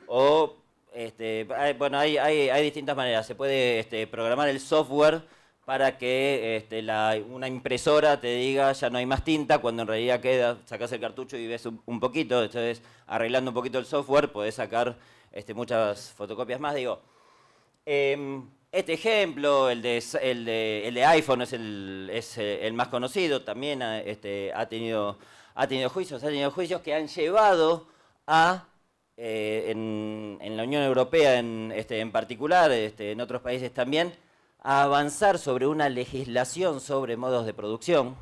o bueno, hay distintas maneras. Se puede programar el software para que una impresora te diga ya no hay más tinta, cuando en realidad sacás el cartucho y ves un poquito. Entonces, arreglando un poquito el software, podés sacar muchas fotocopias más. Digo, este ejemplo, el de iPhone, es el más conocido. También ha tenido juicios que han llevado a en la Unión Europea en particular, en otros países también, a avanzar sobre una legislación sobre modos de producción,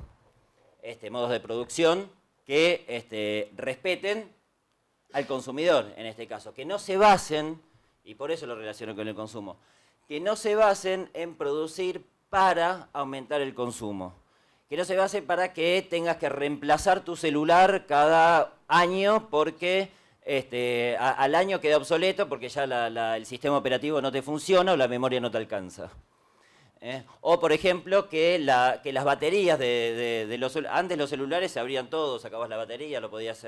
que respeten al consumidor, en este caso, que no se basen, y por eso lo relaciono con el consumo, que no se basen en producir para aumentar el consumo, que no se basen para que tengas que reemplazar tu celular cada año porque al año queda obsoleto porque ya el sistema operativo no te funciona o la memoria no te alcanza. O, por ejemplo, que las baterías antes los celulares se abrían todos, sacabas la batería, lo podías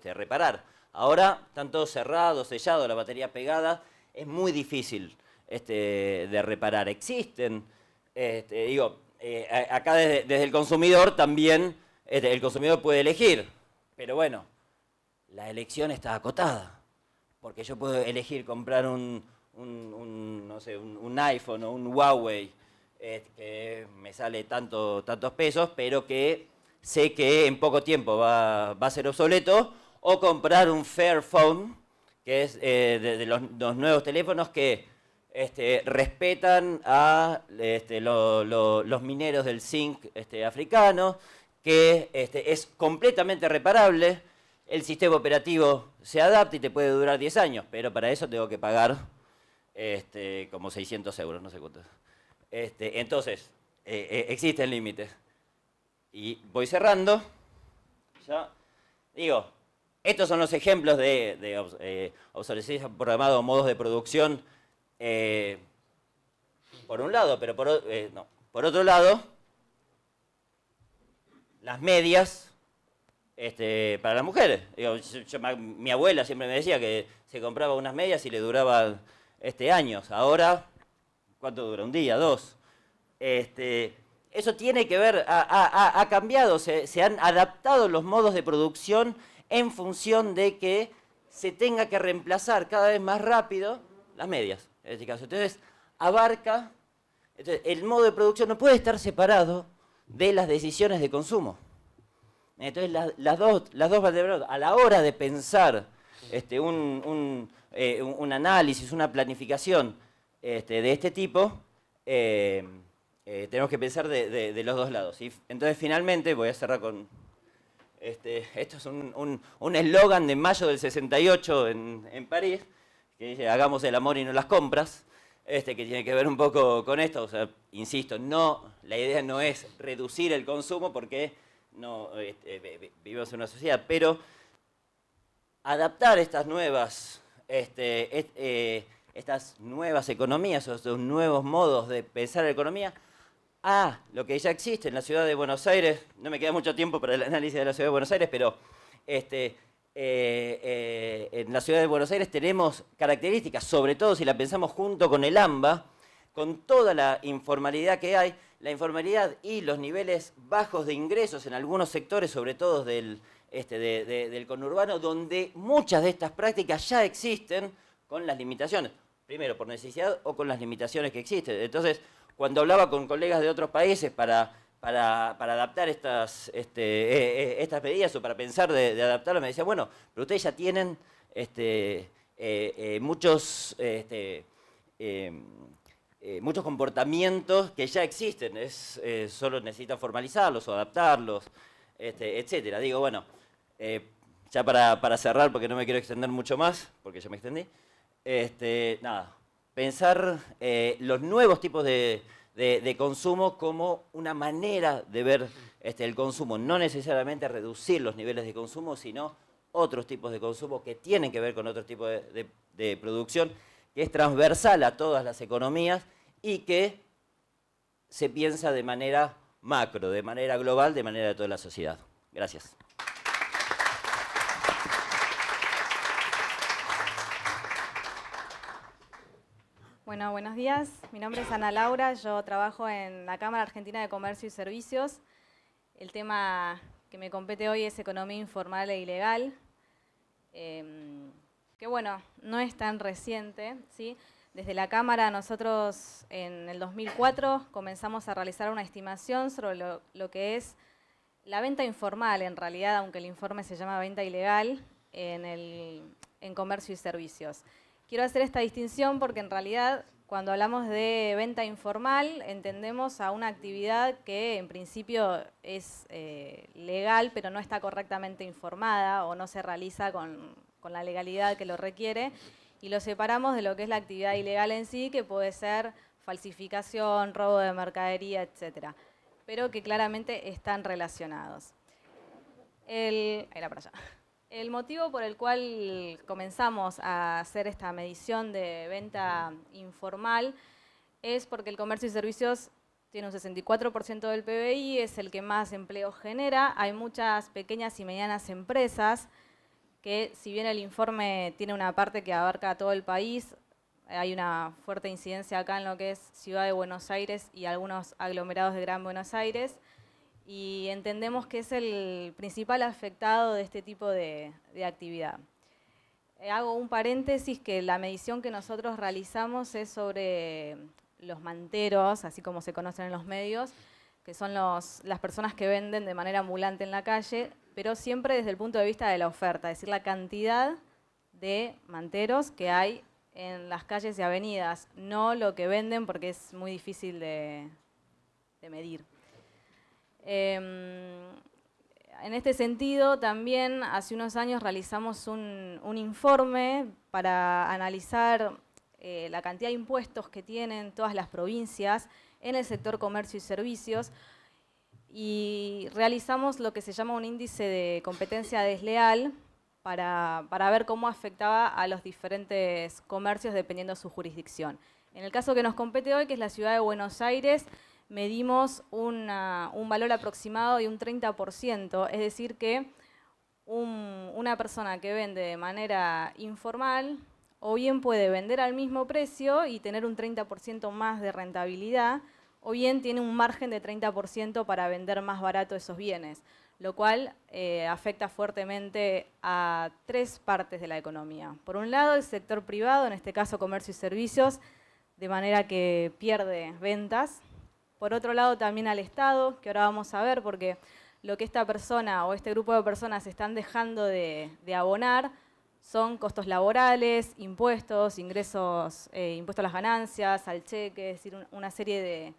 reparar. Ahora están todos cerrados, sellados, la batería pegada. Es muy difícil de reparar. Existen, acá desde el consumidor también, el consumidor puede elegir. Pero bueno, la elección está acotada. Porque yo puedo elegir comprar un iPhone o un Huawei que me sale tantos pesos, pero que sé que en poco tiempo va a ser obsoleto, o comprar un Fairphone, que es de los nuevos teléfonos que respetan a los mineros del zinc africano, que es completamente reparable. El sistema operativo se adapta y te puede durar 10 años, pero para eso tengo que pagar como 600 euros, no sé cuánto. Entonces, existen límites. Y voy cerrando. Ya. Digo, estos son los ejemplos de obsolescencia programada o modos de producción, por un lado, pero por otro lado, las medias. Para las mujeres. Digo, mi abuela siempre me decía que se compraba unas medias y le duraban años. Ahora, ¿cuánto dura? ¿Un día? ¿2? Eso tiene que ver, ha cambiado, se han adaptado los modos de producción en función de que se tenga que reemplazar cada vez más rápido las medias, en este caso. Entonces, el modo de producción no puede estar separado de las decisiones de consumo. Entonces, las dos vertebrados, a la hora de pensar un análisis, una planificación de este tipo, tenemos que pensar de los dos lados. ¿Sí? Entonces, finalmente, voy a cerrar con... esto es un eslogan de mayo del 68 en París, que dice, hagamos el amor y no las compras, que tiene que ver un poco con esto. O sea, insisto, la idea no es reducir el consumo porque... No, vivimos en una sociedad, pero adaptar estas nuevas economías, o estos nuevos modos de pensar la economía, a lo que ya existe en la ciudad de Buenos Aires. No me queda mucho tiempo para el análisis de la ciudad de Buenos Aires, pero en la ciudad de Buenos Aires tenemos características, sobre todo si la pensamos junto con el AMBA, con toda la informalidad que hay, la informalidad y los niveles bajos de ingresos en algunos sectores, sobre todo del conurbano, donde muchas de estas prácticas ya existen con las limitaciones. Primero, por necesidad o con las limitaciones que existen. Entonces, cuando hablaba con colegas de otros países para adaptar estas medidas o para pensar de adaptarlas, me decían, bueno, pero ustedes ya tienen muchos comportamientos que ya existen, solo necesitan formalizarlos o adaptarlos, etcétera. Digo, bueno, ya para cerrar, porque no me quiero extender mucho más, porque ya me extendí, nada, pensar los nuevos tipos de consumo como una manera de ver el consumo, no necesariamente reducir los niveles de consumo, sino otros tipos de consumo que tienen que ver con otro tipo de producción, que es transversal a todas las economías y que se piensa de manera macro, de manera global, de manera de toda la sociedad. Gracias. Bueno, buenos días. Mi nombre es Ana Laura, yo trabajo en la Cámara Argentina de Comercio y Servicios. El tema que me compete hoy es economía informal e ilegal. Que bueno, no es tan reciente, ¿sí? Desde la Cámara nosotros en el 2004 comenzamos a realizar una estimación sobre lo que es la venta informal, en realidad, aunque el informe se llama venta ilegal, en comercio y servicios. Quiero hacer esta distinción porque en realidad cuando hablamos de venta informal entendemos a una actividad que en principio es legal pero no está correctamente informada o no se realiza con la legalidad que lo requiere, y lo separamos de lo que es la actividad ilegal en sí, que puede ser falsificación, robo de mercadería, etcétera, pero que claramente están relacionados. Ahí era para allá. El motivo por el cual comenzamos a hacer esta medición de venta informal es porque el comercio y servicios tiene un 64% del PBI, es el que más empleo genera. Hay muchas pequeñas y medianas empresas que, si bien el informe tiene una parte que abarca a todo el país, hay una fuerte incidencia acá en lo que es Ciudad de Buenos Aires y algunos aglomerados de Gran Buenos Aires, y entendemos que es el principal afectado de este tipo de actividad. Hago un paréntesis, que la medición que nosotros realizamos es sobre los manteros, así como se conocen en los medios, que son las personas que venden de manera ambulante en la calle, pero siempre desde el punto de vista de la oferta, es decir, la cantidad de manteros que hay en las calles y avenidas, no lo que venden, porque es muy difícil de medir. En este sentido, también hace unos años realizamos un informe para analizar la cantidad de impuestos que tienen todas las provincias en el sector comercio y servicios, y realizamos lo que se llama un índice de competencia desleal para ver cómo afectaba a los diferentes comercios dependiendo de su jurisdicción. En el caso que nos compete hoy, que es la Ciudad de Buenos Aires, medimos un valor aproximado de un 30%, es decir que una persona que vende de manera informal o bien puede vender al mismo precio y tener un 30% más de rentabilidad, o bien tiene un margen de 30% para vender más barato esos bienes, lo cual afecta fuertemente a tres partes de la economía. Por un lado, el sector privado, en este caso comercio y servicios, de manera que pierde ventas. Por otro lado, también al Estado, que ahora vamos a ver, porque lo que esta persona o este grupo de personas están dejando de abonar son costos laborales, impuestos, ingresos, impuestos a las ganancias, al cheque, es decir, una serie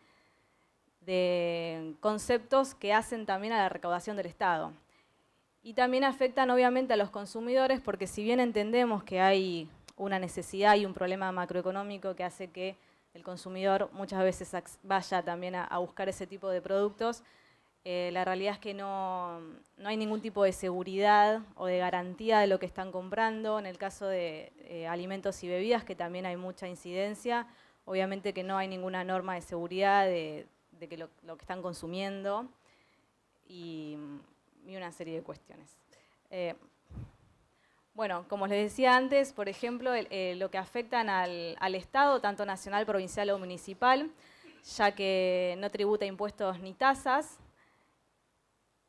de conceptos que hacen también a la recaudación del Estado. Y también afectan obviamente a los consumidores, porque si bien entendemos que hay una necesidad y un problema macroeconómico que hace que el consumidor muchas veces vaya también a buscar ese tipo de productos, la realidad es que no hay ningún tipo de seguridad o de garantía de lo que están comprando. En el caso de alimentos y bebidas, que también hay mucha incidencia, obviamente que no hay ninguna norma de seguridad de que lo que están consumiendo y una serie de cuestiones. Bueno, como les decía antes, por ejemplo, lo que afectan al Estado, tanto nacional, provincial o municipal, ya que no tributa impuestos ni tasas,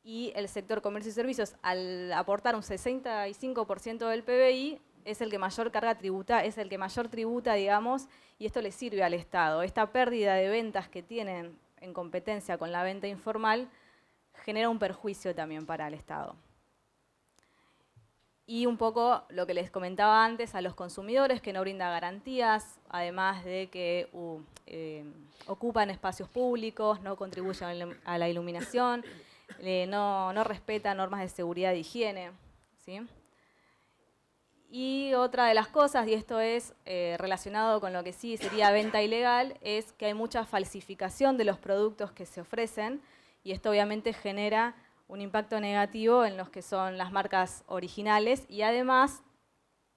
y el sector comercio y servicios, al aportar un 65% del PBI, es el que mayor carga tributa, es el que mayor tributa, digamos, y esto le sirve al Estado. Esta pérdida de ventas que tienen en competencia con la venta informal genera un perjuicio también para el Estado. Y un poco lo que les comentaba antes a los consumidores, que no brinda garantías, además de que ocupan espacios públicos, no contribuyen a la iluminación, no respeta normas de seguridad y higiene, ¿sí? Y otra de las cosas, y esto es relacionado con lo que sí sería venta ilegal, es que hay mucha falsificación de los productos que se ofrecen, y esto obviamente genera un impacto negativo en los que son las marcas originales, y además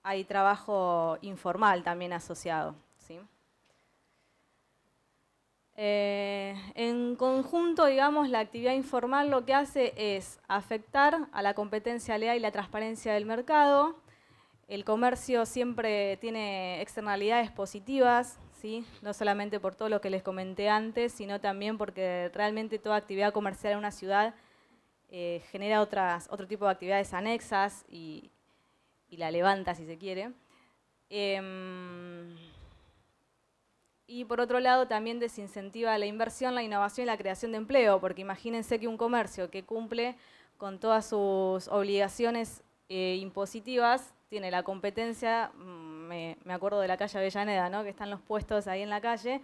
hay trabajo informal también asociado, ¿sí? En conjunto, digamos, la actividad informal lo que hace es afectar a la competencia leal y la transparencia del mercado. El comercio siempre tiene externalidades positivas, ¿sí? No solamente por todo lo que les comenté antes, sino también porque realmente toda actividad comercial en una ciudad genera otro tipo de actividades anexas y la levanta, si se quiere. Y por otro lado también desincentiva la inversión, la innovación y la creación de empleo, porque imagínense que un comercio que cumple con todas sus obligaciones impositivas tiene la competencia, me acuerdo de la calle Avellaneda, ¿no? Que están los puestos ahí en la calle,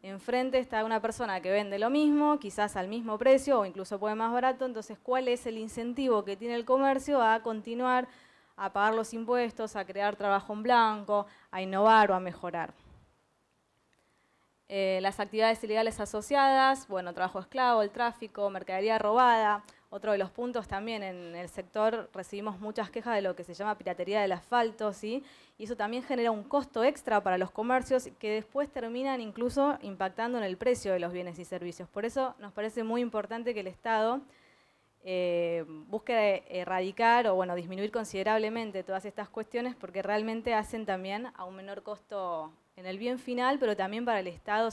enfrente está una persona que vende lo mismo, quizás al mismo precio o incluso puede más barato. Entonces, ¿cuál es el incentivo que tiene el comercio a continuar, a pagar los impuestos, a crear trabajo en blanco, a innovar o a mejorar? Las actividades ilegales asociadas, bueno, trabajo esclavo, el tráfico, mercadería robada, Otro de los puntos también, en el sector recibimos muchas quejas de lo que se llama piratería del asfalto, ¿sí? Y eso también genera un costo extra para los comercios que después terminan incluso impactando en el precio de los bienes y servicios. Por eso nos parece muy importante que el Estado busque erradicar o disminuir considerablemente todas estas cuestiones porque realmente hacen también a un menor costo en el bien final, pero también para el Estado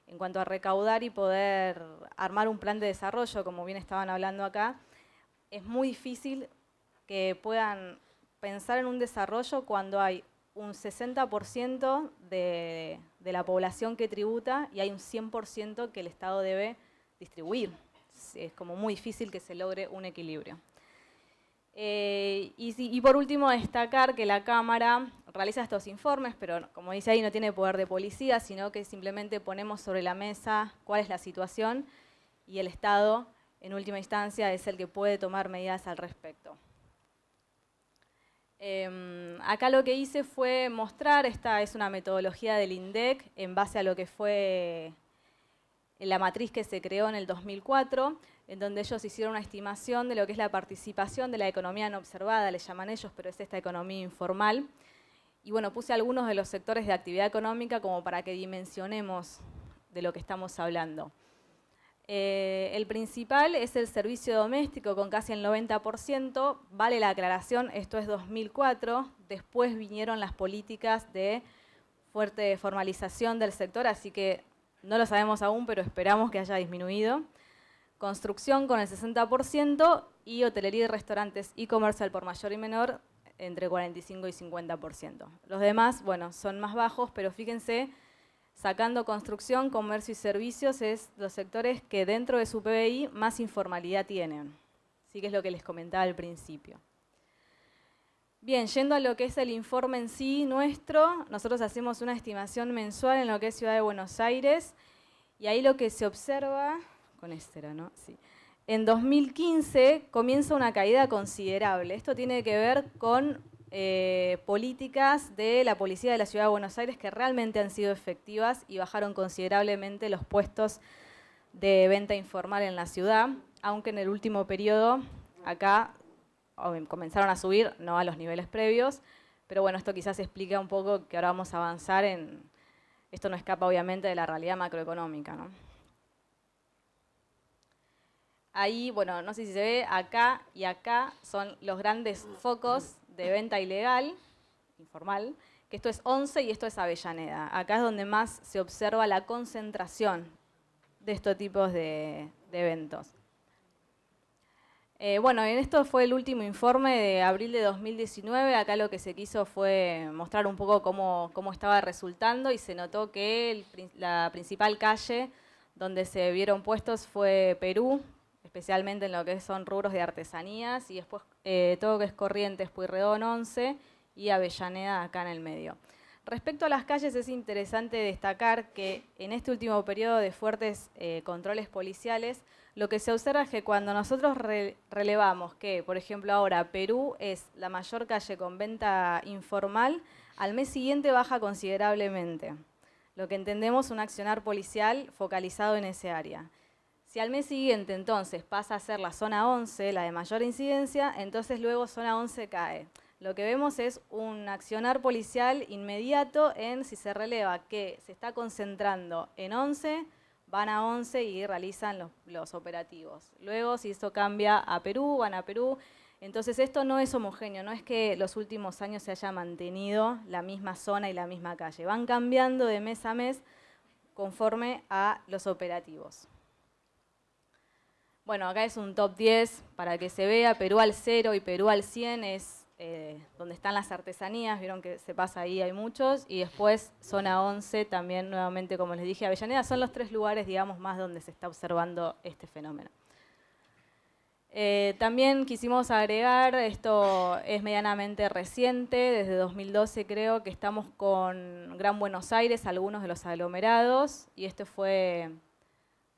en cuanto a recaudar y poder armar un plan de desarrollo, como bien estaban hablando acá, es muy difícil que puedan pensar en un desarrollo cuando hay un 60% de la población que tributa y hay un 100% que el Estado debe distribuir. Es como muy difícil que se logre un equilibrio. Y por último, destacar que la Cámara realiza estos informes, pero como dice ahí, no tiene poder de policía, sino que simplemente ponemos sobre la mesa cuál es la situación y el Estado, en última instancia, es el que puede tomar medidas al respecto. Acá lo que hice fue mostrar, esta es una metodología del INDEC en base a lo que fue la matriz que se creó en el 2004, en donde ellos hicieron una estimación de lo que es la participación de la economía no observada, le llaman ellos, pero es esta economía informal. Y bueno, puse algunos de los sectores de actividad económica como para que dimensionemos de lo que estamos hablando. El principal es el servicio doméstico con casi el 90%, vale la aclaración, esto es 2004, después vinieron las políticas de fuerte formalización del sector, así que no lo sabemos aún, pero esperamos que haya disminuido. Construcción con el 60% y hotelería y restaurantes y comercio al por mayor y menor entre 45 y 50%. Los demás, son más bajos, pero fíjense, sacando construcción, comercio y servicios es los sectores que dentro de su PBI más informalidad tienen. Así que es lo que les comentaba al principio. Bien, yendo a lo que es el informe en sí nuestro, nosotros hacemos una estimación mensual en lo que es Ciudad de Buenos Aires y ahí lo que se observa, con este era, ¿no? Sí. En 2015 comienza una caída considerable. Esto tiene que ver con políticas de la Policía de la Ciudad de Buenos Aires que realmente han sido efectivas y bajaron considerablemente los puestos de venta informal en la ciudad, aunque en el último periodo acá comenzaron a subir, no a los niveles previos, pero esto quizás explica un poco que ahora vamos a avanzar en... Esto no escapa obviamente de la realidad macroeconómica, ¿no? Ahí, no sé si se ve, acá y acá son los grandes focos de venta ilegal, informal, que esto es Once y esto es Avellaneda. Acá es donde más se observa la concentración de estos tipos de eventos. En esto fue el último informe de abril de 2019. Acá lo que se quiso fue mostrar un poco cómo estaba resultando y se notó que la principal calle donde se vieron puestos fue Perú, especialmente en lo que son rubros de artesanías, y después todo lo que es Corrientes, Pueyrredón, Once y Avellaneda acá en el medio. Respecto a las calles, es interesante destacar que en este último periodo de fuertes controles policiales, lo que se observa es que cuando nosotros relevamos que, por ejemplo, ahora Perú es la mayor calle con venta informal, al mes siguiente baja considerablemente. Lo que entendemos un accionar policial focalizado en ese área. Si al mes siguiente entonces pasa a ser la zona 11, la de mayor incidencia, entonces luego zona 11 cae. Lo que vemos es un accionar policial inmediato en si se releva que se está concentrando en 11, van a 11 y realizan los operativos. Luego, si esto cambia a Perú, van a Perú. Entonces esto no es homogéneo, no es que los últimos años se haya mantenido la misma zona y la misma calle. Van cambiando de mes a mes conforme a los operativos. Acá es un top 10 para que se vea. Perú al 0 y Perú al 100 es donde están las artesanías, vieron que se pasa ahí, hay muchos, y después zona 11 también, nuevamente, como les dije, Avellaneda, son los 3 lugares, digamos, más donde se está observando este fenómeno. También quisimos agregar, esto es medianamente reciente, desde 2012 creo que estamos con Gran Buenos Aires, algunos de los aglomerados, y este fue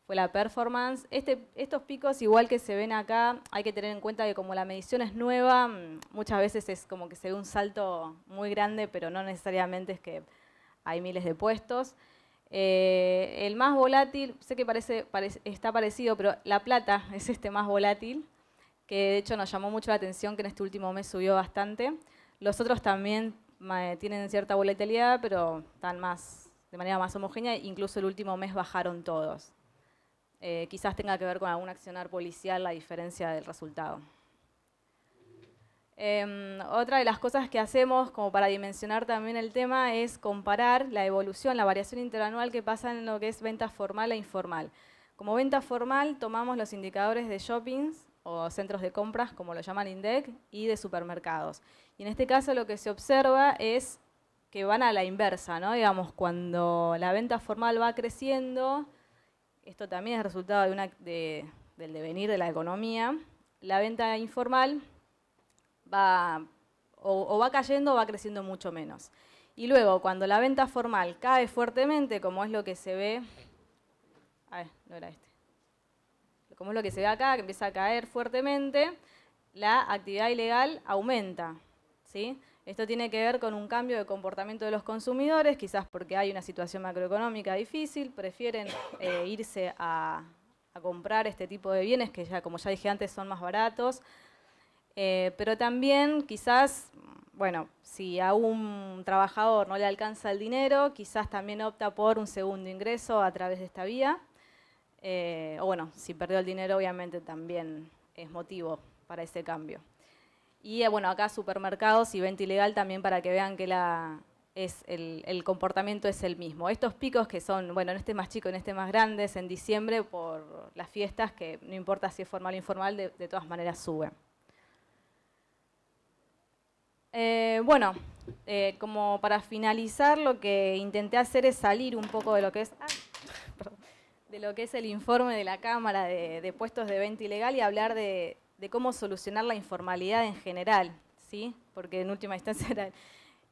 la performance. Estos picos, igual que se ven acá, hay que tener en cuenta que como la medición es nueva, muchas veces es como que se ve un salto muy grande, pero no necesariamente es que hay miles de puestos. El más volátil, sé que está parecido, pero la plata es más volátil, que de hecho nos llamó mucho la atención que en este último mes subió bastante. Los otros también tienen cierta volatilidad, pero están de manera más homogénea, incluso el último mes bajaron todos. Quizás tenga que ver con algún accionar policial la diferencia del resultado. Otra de las cosas que hacemos como para dimensionar también el tema es comparar la evolución, la variación interanual que pasa en lo que es venta formal e informal. Como venta formal tomamos los indicadores de shoppings o centros de compras, como lo llaman INDEC, y de supermercados. Y en este caso lo que se observa es que van a la inversa, ¿no? Digamos, cuando la venta formal va creciendo, esto también es resultado del devenir de la economía, la venta informal va cayendo o va creciendo mucho menos. Y luego, cuando la venta formal cae fuertemente, como es lo que se ve, no era como es lo que se ve acá, que empieza a caer fuertemente, la actividad ilegal aumenta, ¿sí? Esto tiene que ver con un cambio de comportamiento de los consumidores, quizás porque hay una situación macroeconómica difícil, prefieren irse a comprar este tipo de bienes que ya, como ya dije antes, son más baratos. Pero también quizás, bueno, si a un trabajador no le alcanza el dinero, quizás también opta por un segundo ingreso a través de esta vía. O bueno, si perdió el dinero, obviamente también es motivo para ese cambio. Y bueno, acá supermercados y venta ilegal también para que vean que el comportamiento es el mismo. Estos picos que son, bueno, en este más chico, en este más grande, es en diciembre por las fiestas, que no importa si es formal o informal, de todas maneras suben. Bueno, como para finalizar, lo que intenté hacer es salir un poco de lo que es, el informe de la Cámara de puestos de venta ilegal y hablar de cómo solucionar la informalidad en general, ¿sí? Porque en última instancia era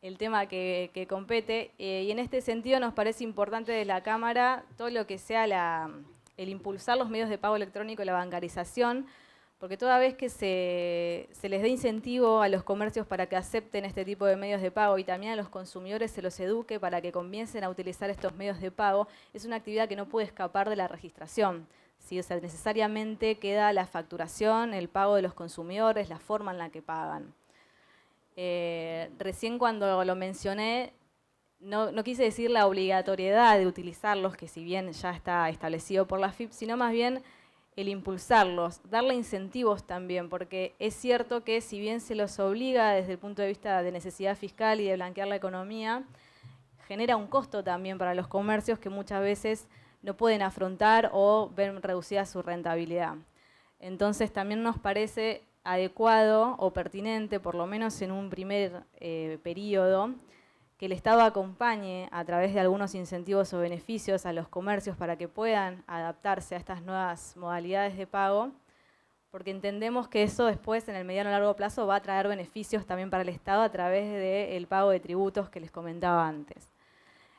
el tema que compete. Y en este sentido nos parece importante de la Cámara todo lo que sea el impulsar los medios de pago electrónico y la bancarización, porque toda vez que se les dé incentivo a los comercios para que acepten este tipo de medios de pago y también a los consumidores se los eduque para que comiencen a utilizar estos medios de pago, es una actividad que no puede escapar de la registración, ¿sí? O sea, necesariamente queda la facturación, el pago de los consumidores, la forma en la que pagan. Recién cuando lo mencioné, no quise decir la obligatoriedad de utilizarlos, que si bien ya está establecido por la AFIP, sino más bien el impulsarlos, darle incentivos también, porque es cierto que si bien se los obliga desde el punto de vista de necesidad fiscal y de blanquear la economía, genera un costo también para los comercios que muchas veces no pueden afrontar o ven reducida su rentabilidad. Entonces también nos parece adecuado o pertinente, por lo menos en un primer periodo, que el Estado acompañe a través de algunos incentivos o beneficios a los comercios para que puedan adaptarse a estas nuevas modalidades de pago, porque entendemos que eso después, en el mediano y largo plazo, va a traer beneficios también para el Estado a través del pago de tributos que les comentaba antes.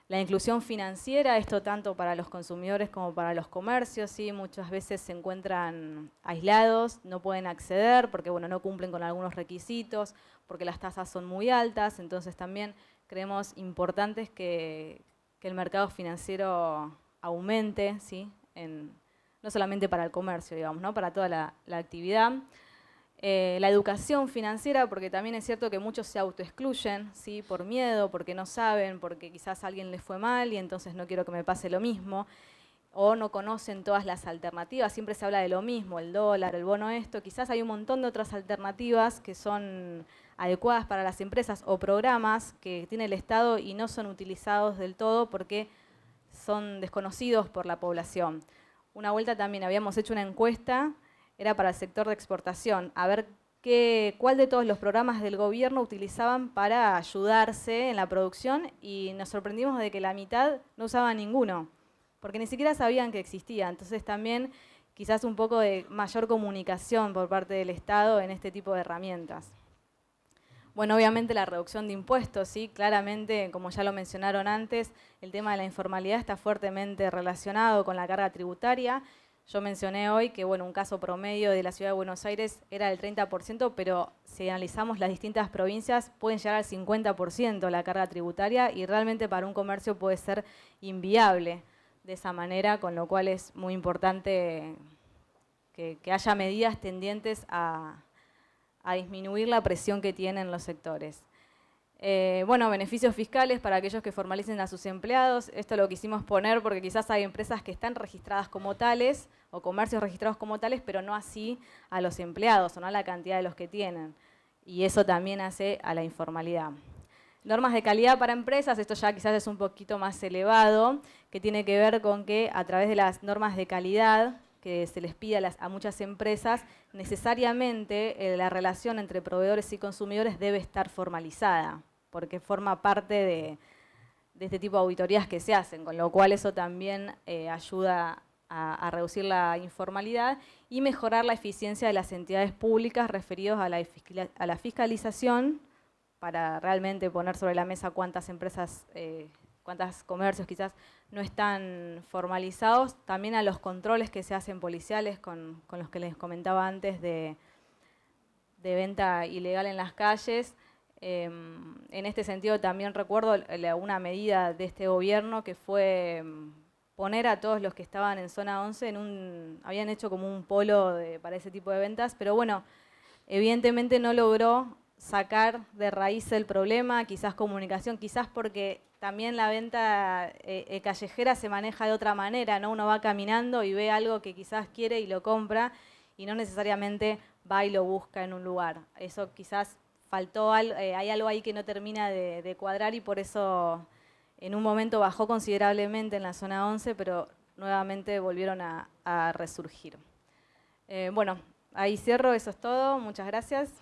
La inclusión financiera, esto tanto para los consumidores como para los comercios, ¿sí? Muchas veces se encuentran aislados, no pueden acceder porque bueno, no cumplen con algunos requisitos, porque las tasas son muy altas, entonces también creemos importantes que el mercado financiero aumente, ¿sí? No solamente para el comercio, digamos, ¿no? Para toda la actividad. La educación financiera, porque también es cierto que muchos se autoexcluyen, ¿sí? Por miedo, porque no saben, porque quizás a alguien les fue mal y entonces no quiero que me pase lo mismo, o no conocen todas las alternativas, siempre se habla de lo mismo, el dólar, el bono esto, quizás hay un montón de otras alternativas que son adecuadas para las empresas o programas que tiene el Estado y no son utilizados del todo porque son desconocidos por la población. Una vuelta también habíamos hecho una encuesta, era para el sector de exportación, a ver cuál de todos los programas del gobierno utilizaban para ayudarse en la producción y nos sorprendimos de que la mitad no usaba ninguno, porque ni siquiera sabían que existía. Entonces también quizás un poco de mayor comunicación por parte del Estado en este tipo de herramientas. Bueno, obviamente la reducción de impuestos, ¿sí? Claramente, como ya lo mencionaron antes, el tema de la informalidad está fuertemente relacionado con la carga tributaria. Yo mencioné hoy que bueno, un caso promedio de la Ciudad de Buenos Aires era del 30%, pero si analizamos las distintas provincias pueden llegar al 50% la carga tributaria y realmente para un comercio puede ser inviable de esa manera, con lo cual es muy importante que haya medidas tendientes a disminuir la presión que tienen los sectores. Bueno, beneficios fiscales para aquellos que formalicen a sus empleados. Esto lo quisimos poner porque quizás hay empresas que están registradas como tales o comercios registrados como tales, pero no así a los empleados o no a la cantidad de los que tienen. Y eso también hace a la informalidad. Normas de calidad para empresas, esto ya quizás es un poquito más elevado, que tiene que ver con que a través de las normas de calidad que se les pide a muchas empresas, necesariamente la relación entre proveedores y consumidores debe estar formalizada, porque forma parte de este tipo de auditorías que se hacen, con lo cual eso también ayuda a reducir la informalidad y mejorar la eficiencia de las entidades públicas referidos a la fiscalización, para realmente poner sobre la mesa cuántas empresas, cuántos comercios quizás no están formalizados, también a los controles que se hacen policiales con los que les comentaba antes de venta ilegal en las calles. En este sentido también recuerdo una medida de este gobierno que fue poner a todos los que estaban en zona 11 habían hecho como un polo para ese tipo de ventas, pero bueno, evidentemente no logró sacar de raíz el problema, quizás comunicación, quizás porque también la venta callejera se maneja de otra manera, ¿no? Uno va caminando y ve algo que quizás quiere y lo compra y no necesariamente va y lo busca en un lugar. Eso quizás faltó, hay algo ahí que no termina de cuadrar y por eso en un momento bajó considerablemente en la zona 11, pero nuevamente volvieron a resurgir. Bueno, ahí cierro, eso es todo, muchas gracias.